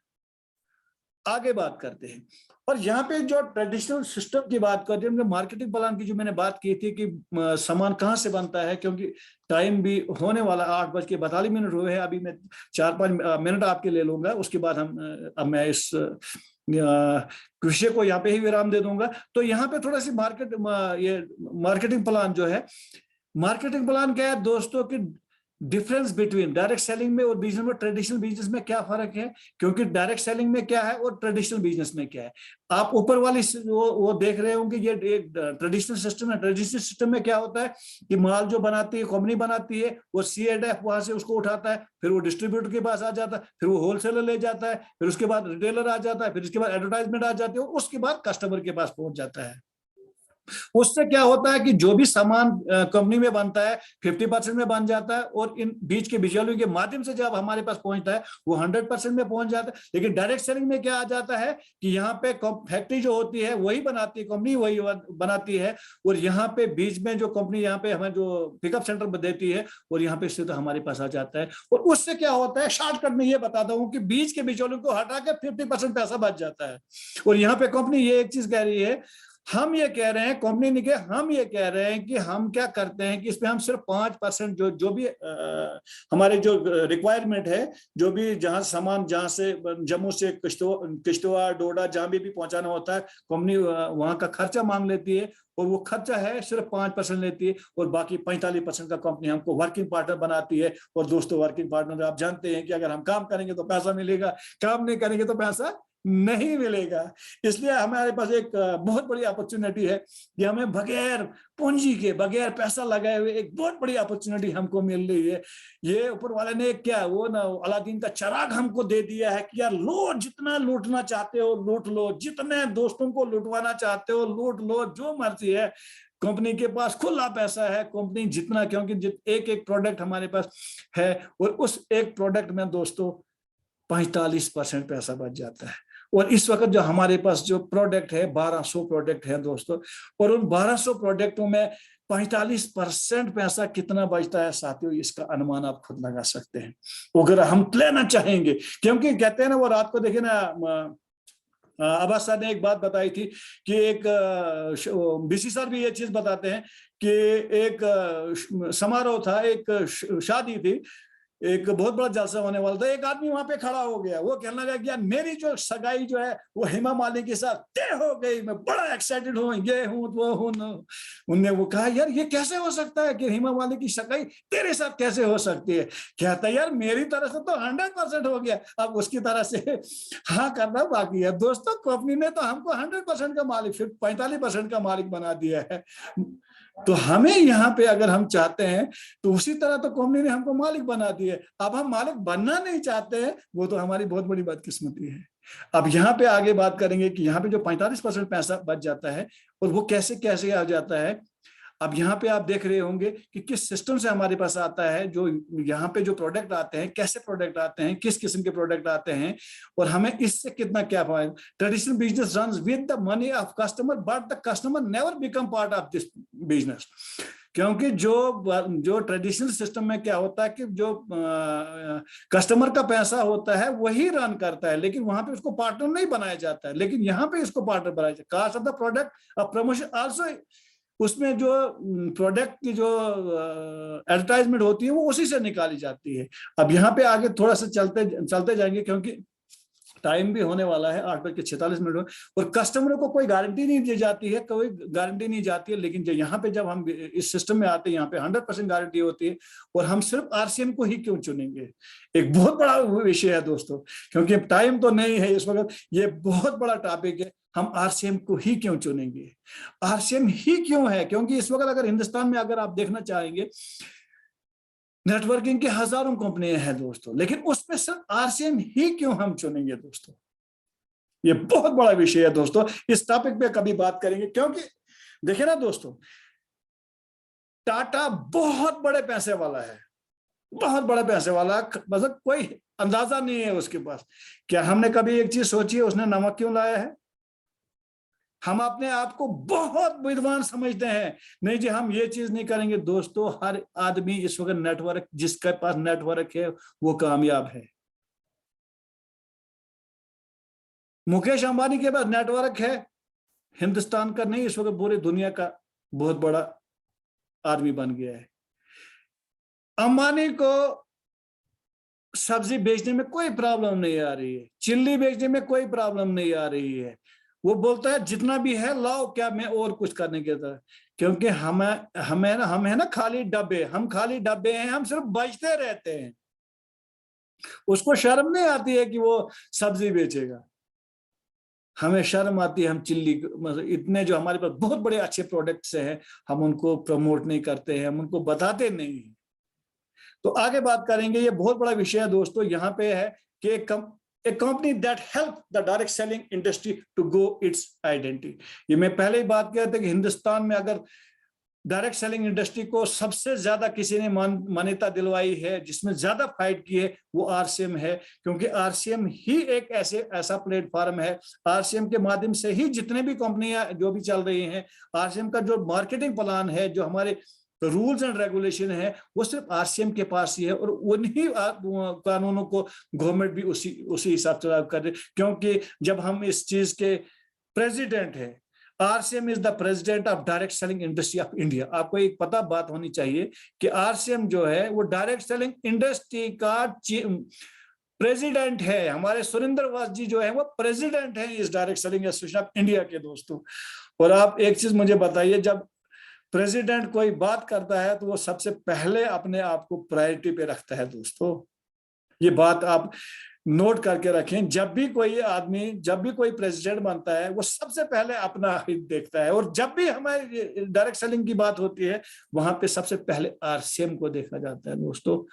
[SPEAKER 2] आगे बात करते हैं। और यहाँ पे जो ट्रेडिशनल सिस्टम की बात करते हैं, मार्केटिंग प्लान की जो मैंने बात की थी कि सामान कहाँ से बनता है, क्योंकि टाइम भी होने वाला, 8:42 हुए हैं। अभी मैं 4-5 मिनट आपके ले लूंगा, उसके बाद अब मैं इस विषय को यहाँ पे ही विराम दे दूंगा। तो यहाँ पे थोड़ा सी मार्केटिंग प्लान जो है, मार्केटिंग प्लान क्या है दोस्तों कि डिफरेंस बिटवीन डायरेक्ट सेलिंग में और बिजनेस में, ट्रेडिशनल बिजनेस में क्या फर्क है, क्योंकि डायरेक्ट सेलिंग में क्या है और ट्रेडिशनल बिजनेस में क्या है। आप ऊपर वाली वो देख रहे होंगे, ये एक ट्रेडिशनल सिस्टम है। ट्रेडिशनल सिस्टम में क्या होता है कि माल जो बनाती है कंपनी बनाती है, वो C&F वहां से उसको उठाता है, फिर वो डिस्ट्रीब्यूटर के पास आ जाता है, फिर वो होलसेलर ले जाता है, फिर उसके बाद रिटेलर आ जाता है, फिर उसके बाद एडवर्टाइजमेंट आ जाती है, और उसके बाद कस्टमर के पास पहुंच जाता है। उससे क्या होता है कि जो भी सामान कंपनी में बनता है 50% में बन जाता है, और इन बीच के बिचौलियों के माध्यम से जब हमारे पास पहुंचता है वो 100% में पहुंच जाता है। लेकिन डायरेक्ट सेलिंग में क्या आ जाता है कि यहाँ पे फैक्ट्री जो होती है वही बनाती है, कंपनी वही बनाती है, और यहाँ पे बीच में जो कंपनी यहाँ पे हमें जो पिकअप सेंटर देती है, और यहाँ पे सीधा हमारे पास आ जाता है। और उससे क्या होता है, शॉर्टकट में ये बताता हूँ कि बीच के बिचौलियों को हटा के 50% पैसा बच जाता है। और यहाँ पे कंपनी ये एक चीज कह रही है, हम ये कह रहे हैं, कंपनी नहीं कह, हम ये कह रहे हैं कि हम क्या करते हैं कि इसमें हम सिर्फ 5% जो भी हमारे जो रिक्वायरमेंट है, जो भी जहां सामान, जहां से जम्मू से किश्तवाड़ डोडा जहां भी पहुंचाना होता है, कंपनी वहां का खर्चा मांग लेती है, और वो खर्चा है सिर्फ 5% लेती है, और बाकी 45% का कंपनी हमको वर्किंग पार्टनर बनाती है। और दोस्तों, वर्किंग पार्टनर आप जानते हैं कि अगर हम काम करेंगे तो पैसा मिलेगा, काम नहीं करेंगे तो पैसा नहीं मिलेगा। इसलिए हमारे पास एक बहुत बड़ी अपॉर्चुनिटी है कि हमें बगैर पूंजी के, बगैर पैसा लगाए हुए एक बहुत बड़ी अपॉर्चुनिटी हमको मिल रही है। ये ऊपर वाले ने क्या वो ना अलादीन का चिराग हमको दे दिया है कि यार लो, जितना लूटना चाहते हो लूट लो, जितने दोस्तों को लूटवाना चाहते हो लूट लो, जो मर्जी है। कंपनी के पास खुला पैसा है, कंपनी जितना, क्योंकि एक एक प्रोडक्ट हमारे पास है, और उस एक प्रोडक्ट में दोस्तों 45% पैसा बच जाता है। और इस वक्त जो हमारे पास जो प्रोडक्ट है 1200 प्रोडक्ट है दोस्तों, और उन 1200 प्रोडक्टों में 45% पैसा कितना बचता है साथियों, इसका अनुमान आप खुद लगा सकते हैं अगर हम लेना चाहेंगे। क्योंकि कहते हैं ना, वो रात को देखे ना, अब्बास सर ने एक बात बताई थी कि एक बीसी सर भी ये चीज बताते हैं कि एक समारोह था, एक शादी थी, एक बहुत बड़ा जलसा होने वाला था। एक आदमी वहां पे खड़ा हो गया, वो कहने लगा कि यार मेरी जो सगाई जो है वो हेमा मालिनी के साथ तय हो गई, मैं बड़ा एक्साइटेड हूँ, ये हूँ वो हूँ। उनने वो कहा, यार ये कैसे हो सकता है कि हेमा मालिनी की सगाई तेरे साथ कैसे हो सकती है? कहता है, यार मेरी तरफ से तो 100% हो गया, अब उसकी तरह से हाँ करना बाकी है। दोस्तों, कंपनी ने तो हमको 100% का मालिक, फिर 45% का मालिक बना दिया है। तो हमें यहाँ पे अगर हम चाहते हैं तो उसी तरह तो कंपनी ने हमको मालिक बना दिया। अब हम मालिक बनना नहीं चाहते हैं, वो तो हमारी बहुत बड़ी बदकिस्मती है। अब यहाँ पे आगे बात करेंगे कि यहाँ पे जो 45% पैसा बच जाता है और वो कैसे कैसे आ जाता है। अब यहाँ पे आप देख रहे होंगे कि किस सिस्टम से हमारे पास आता है, जो यहाँ पे जो प्रोडक्ट आते हैं, कैसे प्रोडक्ट आते हैं, किस किस्म के प्रोडक्ट आते हैं, और हमें इससे कितना क्या फायदा। Traditional business runs with the money of customer, but the customer never become part of this business. क्योंकि जो ट्रेडिशनल सिस्टम में क्या होता है कि जो कस्टमर का पैसा होता है वही रन करता है, लेकिन वहां पे उसको पार्टनर नहीं बनाया जाता है। लेकिन यहाँ पे इसको पार्टनर बनाया जाता है। Cost of the product of promotion also, उसमें जो प्रोडक्ट की जो एडवर्टाइजमेंट होती है वो उसी से निकाली जाती है। अब यहाँ पे आगे थोड़ा सा चलते जाएंगे, क्योंकि टाइम भी होने वाला है 8:46 और कस्टमरों को कोई गारंटी नहीं दी जाती है, कोई गारंटी नहीं जाती है, लेकिन यहाँ पे जब हम इस सिस्टम में आते हैं यहाँ पे 100% गारंटी होती है। और हम सिर्फ आरसीएम को ही क्यों चुनेंगे, एक बहुत बड़ा विषय है दोस्तों, क्योंकि टाइम तो नहीं है इस वक्त, ये बहुत बड़ा टॉपिक है। हम आरसीएम को ही क्यों चुनेंगे, आरसीएम ही क्यों है? क्योंकि इस वक्त अगर हिंदुस्तान में अगर आप देखना चाहेंगे, नेटवर्किंग की हजारों कंपनियां हैं दोस्तों, लेकिन उसमें सिर्फ आरसीएम ही क्यों हम चुनेंगे दोस्तों? ये बहुत बड़ा विषय है दोस्तों, इस टॉपिक पे कभी बात करेंगे। क्योंकि देखिए ना दोस्तों, टाटा बहुत बड़े पैसे वाला है, बहुत बड़े पैसे वाला, मतलब कोई अंदाजा नहीं है उसके पास। क्या हमने कभी एक चीज सोची है उसने नमक क्यों लाया है? हम अपने आप को बहुत विद्वान समझते हैं, नहीं जी हम ये चीज नहीं करेंगे। दोस्तों हर आदमी इस वक्त नेटवर्क, जिसके पास नेटवर्क है वो कामयाब है। मुकेश अंबानी के पास नेटवर्क है, हिंदुस्तान का नहीं, इस वक्त पूरी दुनिया का बहुत बड़ा आदमी बन गया है। अंबानी को सब्जी बेचने में कोई प्रॉब्लम नहीं आ रही है, चिल्ली बेचने में कोई प्रॉब्लम नहीं आ रही है। वो बोलता है जितना भी है लाओ, क्या मैं और कुछ करने के था? क्योंकि हम है ना खाली डब्बे, हम खाली डब्बे हैं, हम सिर्फ बचते रहते हैं। उसको शर्म नहीं आती है कि वो सब्जी बेचेगा, हमें शर्म आती है। हम चिल्ली, मतलब इतने जो हमारे पास बहुत बड़े अच्छे प्रोडक्ट्स हैं, हम उनको प्रमोट नहीं करते हैं, हम उनको बताते नहीं हैं। तो आगे बात करेंगे, ये बहुत बड़ा विषय है दोस्तों। यहाँ पे है कि एक company that help the direct selling industry to go its identity. ये मैं पहले ही बात किया था कि हिंदुस्तान में अगर डायरेक्ट सेलिंग इंडस्ट्री को सबसे ज्यादा किसी ने मान्यता दिलवाई है, जिसमें ज्यादा फाइट की है, वो आरसीएम है। क्योंकि आरसीएम ही एक ऐसा प्लेटफॉर्म है, आरसीएम के माध्यम से ही जितने भी कंपनियां जो भी चल रही हैं, आरसीएम का जो मार्केटिंग प्लान है, जो हमारे रूल्स एंड रेगुलेशन है, वो सिर्फ आरसीएम के पास ही है। और उन्हीं कानूनों को गवर्नमेंट भी उसी हिसाब से लागू कर रही है। क्योंकि जब हम इस चीज के प्रेसिडेंट है, RCM is the president of direct selling industry of India. आपको एक पता बात होनी चाहिए कि आरसीएम जो है वो डायरेक्ट सेलिंग इंडस्ट्री का प्रेसिडेंट है। हमारे सुरेंद्र वास जी जो है वो प्रेसिडेंट है इस direct selling association of India के दोस्तों। और आप एक चीज मुझे बताइए, जब प्रेसिडेंट कोई बात करता है तो वो सबसे पहले अपने आप को प्रायोरिटी पे रखता है दोस्तों। ये बात आप नोट करके रखें, जब भी कोई आदमी, जब भी कोई प्रेसिडेंट बनता है, वो सबसे पहले अपना हित देखता है। और जब भी हमारी डायरेक्ट सेलिंग की बात होती है, वहां पे सबसे पहले आरसीएम को देखा जाता है दोस्तों।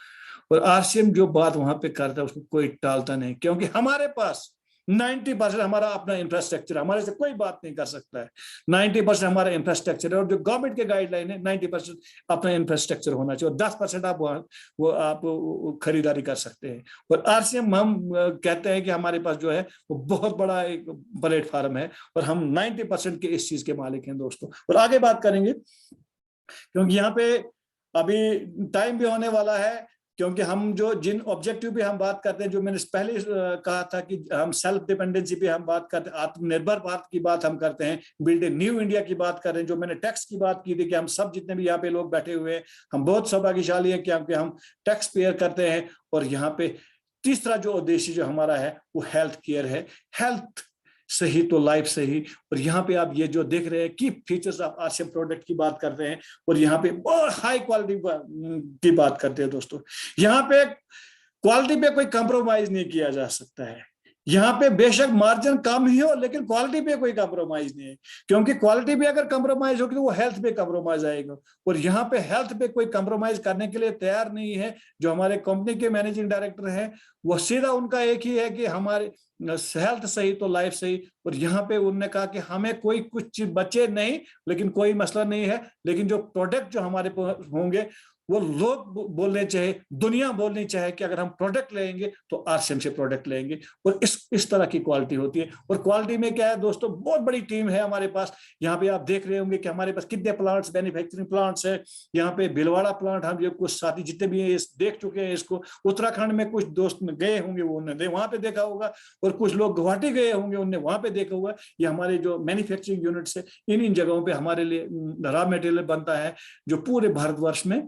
[SPEAKER 2] और आरसीएम जो बात वहां पे करता है उसको कोई टालता नहीं, क्योंकि हमारे पास 90% हमारा अपना इंफ्रास्ट्रक्चर, हमारे से कोई बात नहीं कर सकता है। 90% हमारा इंफ्रास्ट्रक्चर है, और जो गवर्नमेंट के गाइडलाइन है 90% अपना इंफ्रास्ट्रक्चर होना चाहिए, और 10% आप खरीदारी कर सकते हैं। और आरसीएम हम कहते हैं कि हमारे पास जो है वो बहुत बड़ा एक प्लेटफॉर्म है, और हम 90% के इस चीज के मालिक हैं दोस्तों। और आगे बात करेंगे, क्योंकि यहाँ पे अभी टाइम भी होने वाला है। क्योंकि हम जो जिन ऑब्जेक्टिव पे हम बात करते हैं, जो मैंने पहले कहा था कि हम सेल्फ डिपेंडेंसी पे हम बात करते हैं, आत्मनिर्भर भारत की बात हम करते हैं, बिल्ड ए न्यू इंडिया की बात कर रहे हैं। जो मैंने टैक्स की बात की थी कि हम सब जितने भी यहाँ पे लोग बैठे हुए हैं, हम बहुत सौभाग्यशाली हैं कि हम टैक्स पेयर करते हैं। और यहाँ पे तीसरा जो उद्देश्य जो हमारा है वो हेल्थ केयर है। हेल्थ सही तो लाइफ सही। और यहाँ पे आप ये जो देख रहे हैं की फीचर्स ऑफ आरसीएम प्रोडक्ट की बात करते हैं, और यहाँ पे बहुत हाई क्वालिटी की बात करते हैं दोस्तों। यहाँ पे क्वालिटी पे कोई कंप्रोमाइज नहीं किया जा सकता है। यहाँ पे बेशक मार्जिन कम ही हो, लेकिन क्वालिटी पे कोई कंप्रोमाइज नहीं है। क्योंकि क्वालिटी पे अगर कंप्रोमाइज होगी तो वो हेल्थ पे कंप्रोमाइज आएगा, और यहाँ पे हेल्थ पे कोई कंप्रोमाइज करने के लिए तैयार नहीं है। जो हमारे कंपनी के मैनेजिंग डायरेक्टर हैं, वो सीधा उनका एक ही है कि हमारे हेल्थ सही तो लाइफ सही। और यहाँ पे उन्होंने कहा कि हमें कोई कुछ चीज बचे नहीं, लेकिन कोई मसला नहीं है, लेकिन जो प्रोडक्ट जो हमारे होंगे वो लोग बोलने चाहे, दुनिया बोलनी चाहे कि अगर हम प्रोडक्ट लेंगे तो आरसीएम से प्रोडक्ट लेंगे। और इस तरह की क्वालिटी होती है। और क्वालिटी में क्या है दोस्तों, बहुत बड़ी टीम है हमारे पास। यहाँ पे आप देख रहे होंगे कि हमारे पास कितने प्लांट्स, मैन्युफैक्चरिंग प्लांट्स है। यहाँ पे भिलवाड़ा प्लांट, हम जो कुछ साथी जितने भी हैं देख चुके हैं इसको। उत्तराखंड में कुछ दोस्त गए होंगे, वो उन्होंने वहां पे देखा होगा, और कुछ लोग गुवाहाटी गए होंगे, उन्होंने वहां पे देखा होगा। ये हमारे जो मैन्युफैक्चरिंग यूनिट्स है, इन जगहों पे हमारे लिए रॉ मटेरियल बनता है, जो पूरे भारतवर्ष में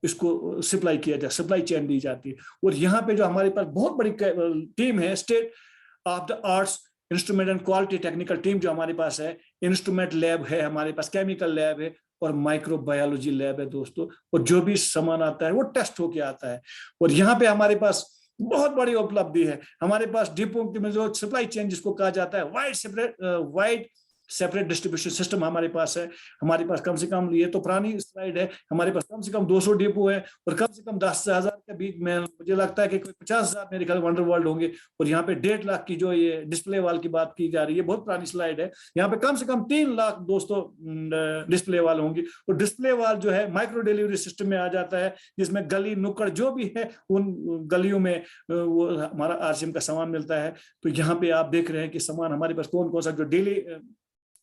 [SPEAKER 2] इसको सप्लाई किया जाए, सप्लाई चेन दी जाती है। और यहाँ पे जो हमारे पास बहुत बड़ी टीम है, state of the arts instrument and quality technical team जो हमारे पास है, इंस्ट्रूमेंट लैब है हमारे पास, केमिकल लैब है और माइक्रोबायोलॉजी लैब है दोस्तों। और जो भी सामान आता है वो टेस्ट होके आता है। और यहाँ पे हमारे पास बहुत बड़ी उपलब्धि है, हमारे पास डिपो में जो सप्लाई चेन जिसको कहा जाता है, वाइड सेपरेट डिस्ट्रीब्यूशन सिस्टम हमारे पास है। हमारे पास कम से कम, ये तो पुरानी स्लाइड है, हमारे पास कम से कम 200 डिपो है और कम से कम 10,000 के बीच में मुझे लगता है कि 50,000 मेरे ख्याल वंडर वर्ल्ड होंगे। और यहाँ पे 1.5 लाख की जो ये डिस्प्ले वाल की बात की जा रही है, बहुत पुरानी स्लाइड है, यहाँ पे कम से कम 3 लाख दोस्तों डिस्प्ले वाल होंगे। और डिस्प्ले वाल जो है माइक्रो डिलीवरी सिस्टम में आ जाता है, जिसमें गली नुक्कड़ जो भी है उन गलियों में वो हमारा आरसीएम का सामान मिलता है। तो यहाँ पे आप देख रहे हैं कि सामान हमारे पास कौन कौन सा जो डेली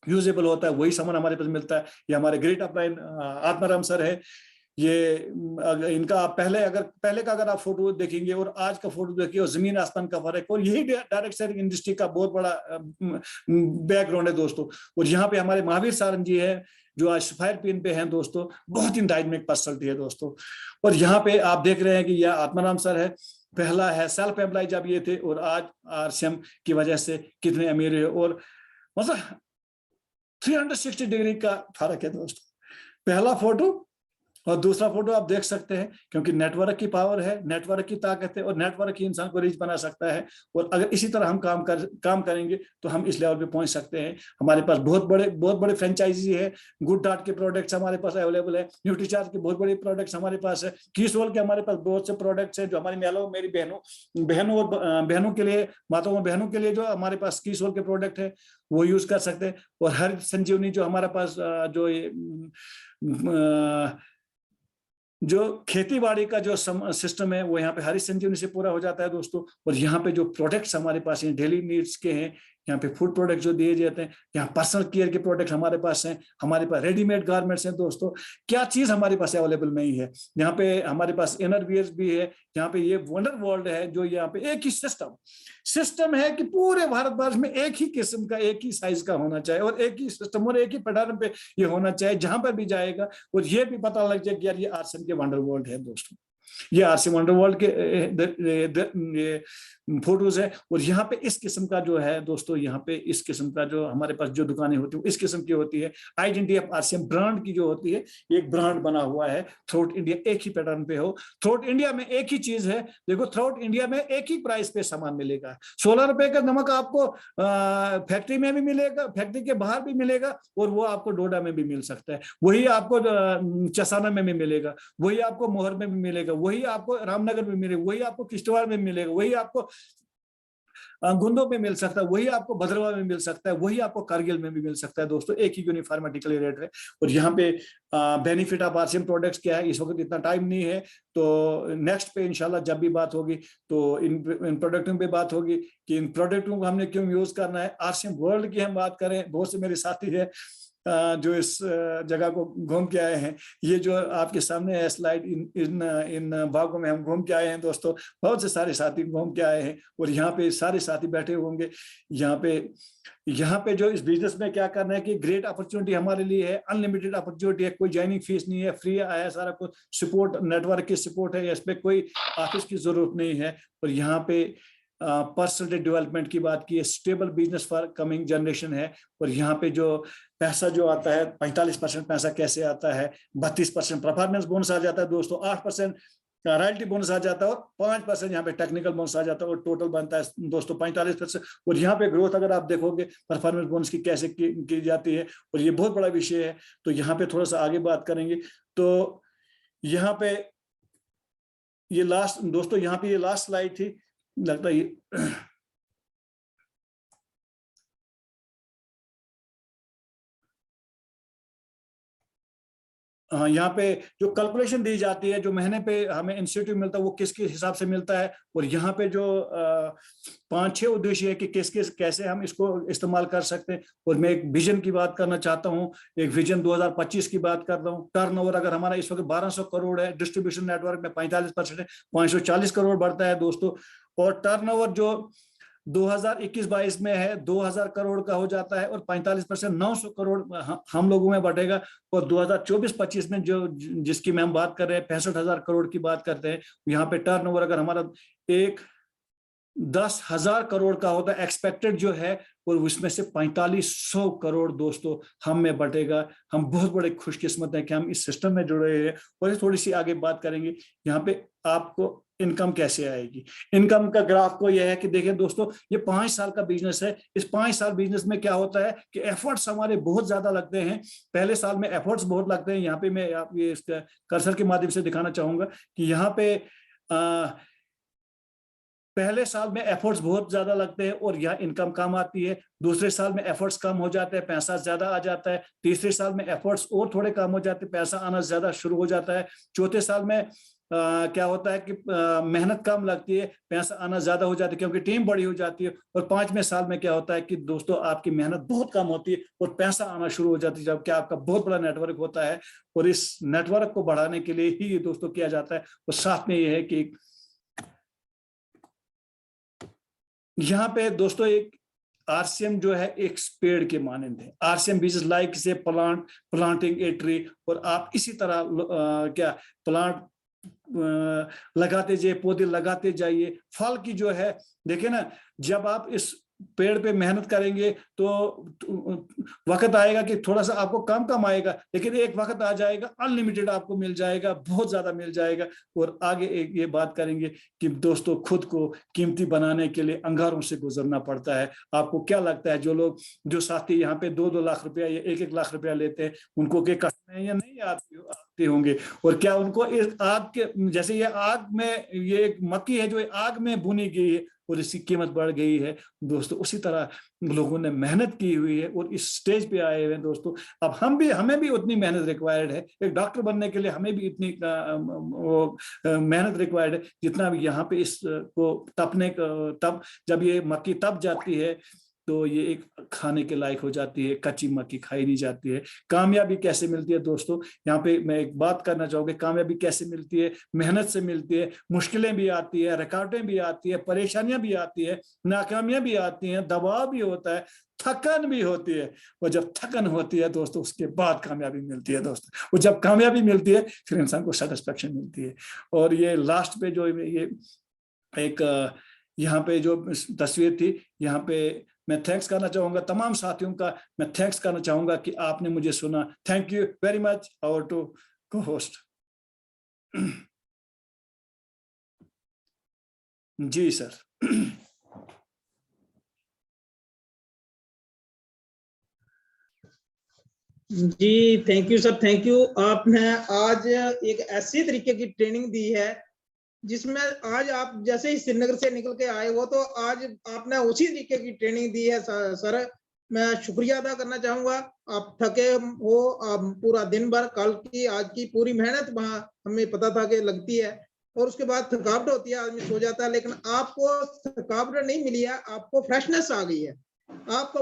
[SPEAKER 2] यूजेबल होता है वही सामान हमारे पास मिलता है। ये हमारे ग्रेट अपलाइन आत्माराम सर है, ये इनका आप पहले का अगर आप फोटो देखेंगे और आज का फोटो देखिए, और जमीन आसमान का फर्क, और यही डायरेक्ट सेलिंग इंडस्ट्री का बहुत बड़ा बैकग्राउंड है दोस्तों। और यहाँ पे हमारे महावीर सारंग जी है जो आज फायर पिन पे हैं दोस्तों, बहुत ही डायनेमिक पर्सनैलिटी है दोस्तों। और यहाँ पे आप देख रहे हैं कि यह आत्माराम सर है, पहला है सेल्फ एम्प्लॉय जब ये थे, और आज आरसीएम की वजह से कितने अमीर है। और मतलब 360 डिग्री का फर्क है दोस्तों, पहला फोटो और दूसरा फोटो आप देख सकते हैं, क्योंकि नेटवर्क की पावर है, नेटवर्क की ताकत है, और नेटवर्क ही इंसान को रिच बना सकता है। और अगर इसी तरह हम काम करेंगे तो हम इस लेवल पे पहुंच सकते हैं। हमारे पास बहुत बड़े फ्रेंचाइजी है, गुड डार्ट के प्रोडक्ट्स हमारे पास अवेलेबल है, न्यूट्रीचार्ज के बहुत बड़े प्रोडक्ट्स हमारे पास है, कीसोल के हमारे पास बहुत से प्रोडक्ट्स हैं जो हमारी महिलाओं, मेरी बहनों के लिए, माताओं बहनों के लिए जो हमारे पास कीसोल के प्रोडक्ट है वो यूज कर सकते हैं। और हर संजीवनी जो हमारे पास जो खेती बाड़ी का जो सिस्टम है वो यहाँ पे हरी संजीवनी से पूरा हो जाता है दोस्तों। और यहाँ पे जो प्रोडक्ट्स हमारे पास हैं डेली नीड्स के हैं, यहाँ पे फूड प्रोडक्ट जो दिए जाते हैं, यहाँ पर्सनल केयर के प्रोडक्ट हमारे पास हैं, हमारे पास रेडीमेड गारमेंट्स हैं दोस्तों। क्या चीज हमारे पास अवेलेबल नहीं है, यहाँ पे हमारे पास इनर वियर्स भी है, यहाँ पे ये वंडर वर्ल्ड है जो यहाँ पे एक ही सिस्टम है कि पूरे भारतवर्ष में एक ही किस्म का, एक ही साइज का होना चाहिए, और एक ही सिस्टम और एक ही पैटर्न पे ये होना चाहिए जहां पर भी जाएगा। और ये भी पता लग जाए कि यार ये आरसीएम के वंडर वर्ल्ड है दोस्तों, ये आरसीएम वंडर वर्ल्ड के फोटोज है। और यहाँ पे इस किस्म का जो है दोस्तों, यहाँ पे इस किस्म का जो हमारे पास जो दुकानें होती है इस किस्म की होती है। आइडेंटिटी ऑफ आरसीएम ब्रांड की जो होती है, एक ब्रांड बना हुआ है थ्रोट इंडिया, एक ही पैटर्न पे हो। थ्रोट इंडिया में एक ही चीज है, देखो थ्रोट इंडिया में एक ही प्राइस पे सामान मिलेगा। 16 रुपए का नमक आपको फैक्ट्री में भी मिलेगा, फैक्ट्री के बाहर भी मिलेगा, और वो आपको डोडा में भी मिल सकता है, वही आपको चसाना में भी मिलेगा, वही आपको मोहर में भी मिलेगा, वही आपको रामनगर में मिलेगा, वही आपको किश्तवाड़ में मिलेगा, वही आपको गुंदों में मिल सकता है, वही आपको भद्रवा में मिल सकता है, वही आपको कारगिल में भी मिल सकता है दोस्तों। एक ही यूनिफॉर्म आर्टिकल रेट है। और यहाँ पे बेनिफिट ऑफ आरसीएम प्रोडक्ट्स क्या है, इस वक्त इतना टाइम नहीं है, तो नेक्स्ट पे इंशाल्लाह जब भी बात होगी तो इन प्रोडक्टों पे बात होगी कि इन प्रोडक्टों को हमने क्यों यूज करना है। आरसीएम वर्ल्ड की हम बात करें, बहुत से मेरे साथी है जो इस जगह को घूम के आए हैं, ये जो आपके सामने है स्लाइड, इन भागों में हम घूम के आए हैं दोस्तों, बहुत से सारे साथी घूम के आए हैं। और यहाँ पे सारे साथी बैठे होंगे, यहाँ पे जो इस बिजनेस में क्या करना है कि ग्रेट अपॉर्चुनिटी हमारे लिए है, अनलिमिटेड अपॉर्चुनिटी है, कोई ज्वाइनिंग फीस नहीं है, फ्री आया सारा कुछ, सपोर्ट नेटवर्क की सपोर्ट है, इस पे कोई ऑफिस की जरूरत नहीं है। और यहाँ पे पर्सनल डेवलपमेंट की बात की है, stable business for coming generation है। और यहाँ पे जो पैसा जो आता है 45% पैसा कैसे आता है, 32% परफॉर्मेंस बोनस आ जाता है दोस्तों, 8% रॉयल्टी बोनस आ जाता है, और 5% यहाँ पे टेक्निकल बोनस आ जाता है, और टोटल बनता है दोस्तों 45%। और यहाँ पे ग्रोथ अगर आप देखोगे परफॉर्मेंस बोनस की कैसे की जाती है, और ये बहुत बड़ा विषय है, तो यहाँ पे थोड़ा सा आगे बात करेंगे। तो यहाँ पे ये लास्ट दोस्तों, यहाँ पे ये लास्ट स्लाइड थी, लगता है हाँ, यहाँ पे जो कैलकुलेशन दी जाती है, जो महीने पे हमें इंस्टीट्यूट मिलता है वो किस किस हिसाब से मिलता है। और यहाँ पे जो 5-6 उद्देश्य है कि कैसे हम इसको इस्तेमाल कर सकते हैं। और मैं एक विजन की बात करना चाहता हूँ, एक विजन 2025 की बात कर रहा हूँ। टर्नओवर अगर हमारा इस वक्त 1200 करोड़ है, डिस्ट्रीब्यूशन नेटवर्क में 45% है, 540 करोड़ बढ़ता है दोस्तों। और टर्नओवर जो 2021-22 में है 2000 करोड़ का हो जाता है, और 45% 900 करोड़ हम लोगों में बढ़ेगा। और 2024-25 में जो जिसकी मैं हम बात कर रहे हैं 65,000 करोड़ की बात करते हैं, यहाँ पे टर्नओवर अगर हमारा 10,000 करोड़ का होता है एक्सपेक्टेड जो है, और उसमें से 4500 करोड़ दोस्तों हम में बटेगा। हम बहुत बड़े खुशकिस्मत हैं कि हम इस सिस्टम में जुड़े हैं। और थोड़ी सी आगे बात करेंगे यहाँ पे आपको इनकम कैसे आएगी। इनकम का ग्राफ को यह है कि देखिए दोस्तों, ये 5 साल का बिजनेस है। इस 5 साल बिजनेस में क्या होता है कि एफर्ट्स हमारे बहुत ज्यादा लगते हैं। पहले साल में एफर्ट्स बहुत लगते हैं। यहाँ पे मैं आप ये इसका कर्सर के माध्यम से दिखाना चाहूंगा कि यहाँ पे पहले साल में एफर्ट्स बहुत ज्यादा लगते हैं और यहाँ इनकम कम आती है। दूसरे साल में एफर्ट्स कम हो जाते हैं, पैसा ज्यादा आ जाता है। तीसरे साल में एफर्ट्स और थोड़े कम हो जाते हैं, पैसा आना ज्यादा शुरू हो जाता है। चौथे साल में क्या होता है कि मेहनत कम लगती है, पैसा आना ज्यादा हो जाता है क्योंकि टीम बड़ी हो जाती है। और 5वें साल में क्या होता है कि दोस्तों आपकी मेहनत बहुत कम होती है और पैसा आना शुरू हो जाती है, जबकि आपका बहुत बड़ा नेटवर्क होता है। और इस नेटवर्क को बढ़ाने के लिए ही ये दोस्तों किया जाता है। और साथ में ये है कि यहाँ पे दोस्तों एक आरसीएम जो है एक पेड़ के मानंद है। आरसीएम बिजनेस लाइक से प्लांटिंग ए ट्री, और आप इसी तरह क्या प्लांट लगाते जाइए, पौधे लगाते जाइए। फल की जो है देखिए ना, जब आप इस पेड़ पे मेहनत करेंगे तो वक्त आएगा कि थोड़ा सा आपको कम आएगा, लेकिन एक वक्त आ जाएगा अनलिमिटेड आपको मिल जाएगा, बहुत ज्यादा मिल जाएगा। और आगे एक ये बात करेंगे कि दोस्तों खुद को कीमती बनाने के लिए अंगारों से गुजरना पड़ता है। आपको क्या लगता है जो साथी यहाँ पे 2-2 लाख रुपया या 1-1 लाख रुपया लेते हैं, उनको क्या कष्ट है या नहीं आते होंगे? और क्या उनको इस आग के जैसे ये आग में, ये एक मक्की है जो आग में भुनी गई है और इसकी कीमत बढ़ गई है दोस्तों, उसी तरह लोगों ने मेहनत की हुई है और इस स्टेज पे आए हुए हैं दोस्तों। अब हमें भी उतनी मेहनत रिक्वायर्ड है। एक डॉक्टर बनने के लिए हमें भी इतनी मेहनत रिक्वायर्ड है जितना भी यहाँ पे इसको तब जब ये मक्की तप जाती है तो ये एक खाने के लायक हो जाती है। कच्ची मक्की खाई नहीं जाती है। कामयाबी कैसे मिलती है दोस्तों, यहाँ पे मैं एक बात करना चाहूंगा। कामयाबी कैसे मिलती है? मेहनत से मिलती है। मुश्किलें भी आती है, रुकावटें भी आती है, परेशानियां भी आती है, नाकामियां भी आती हैं, दबाव भी होता है, थकन भी होती है। और जब थकन होती है दोस्तों, उसके बाद कामयाबी मिलती है दोस्तों। और जब कामयाबी मिलती है फिर इंसान को सेटिस्फेक्शन मिलती है। और ये लास्ट पे जो ये एक यहाँ पे जो तस्वीर थी, यहाँ पे मैं थैंक्स करना चाहूंगा तमाम साथियों का। मैं थैंक्स करना चाहूंगा कि आपने मुझे सुना। Thank you very much our two cohost. जी सर।
[SPEAKER 3] जी thank you sir, thank you. आपने आज एक ऐसी तरीके की ट्रेनिंग दी है जिसमें आज आप जैसे ही श्रीनगर से निकल के आए हो तो आज आपने उसी तरीके की ट्रेनिंग दी है सर। मैं शुक्रिया अदा करना चाहूंगा। आप थके हो, आप पूरा दिन भर कल की आज की पूरी मेहनत वहां हमें पता था कि लगती है और उसके बाद थकावट होती है, आदमी सो जाता है, लेकिन आपको थकावट नहीं मिली है, आपको फ्रेशनेस आ गई है। आपको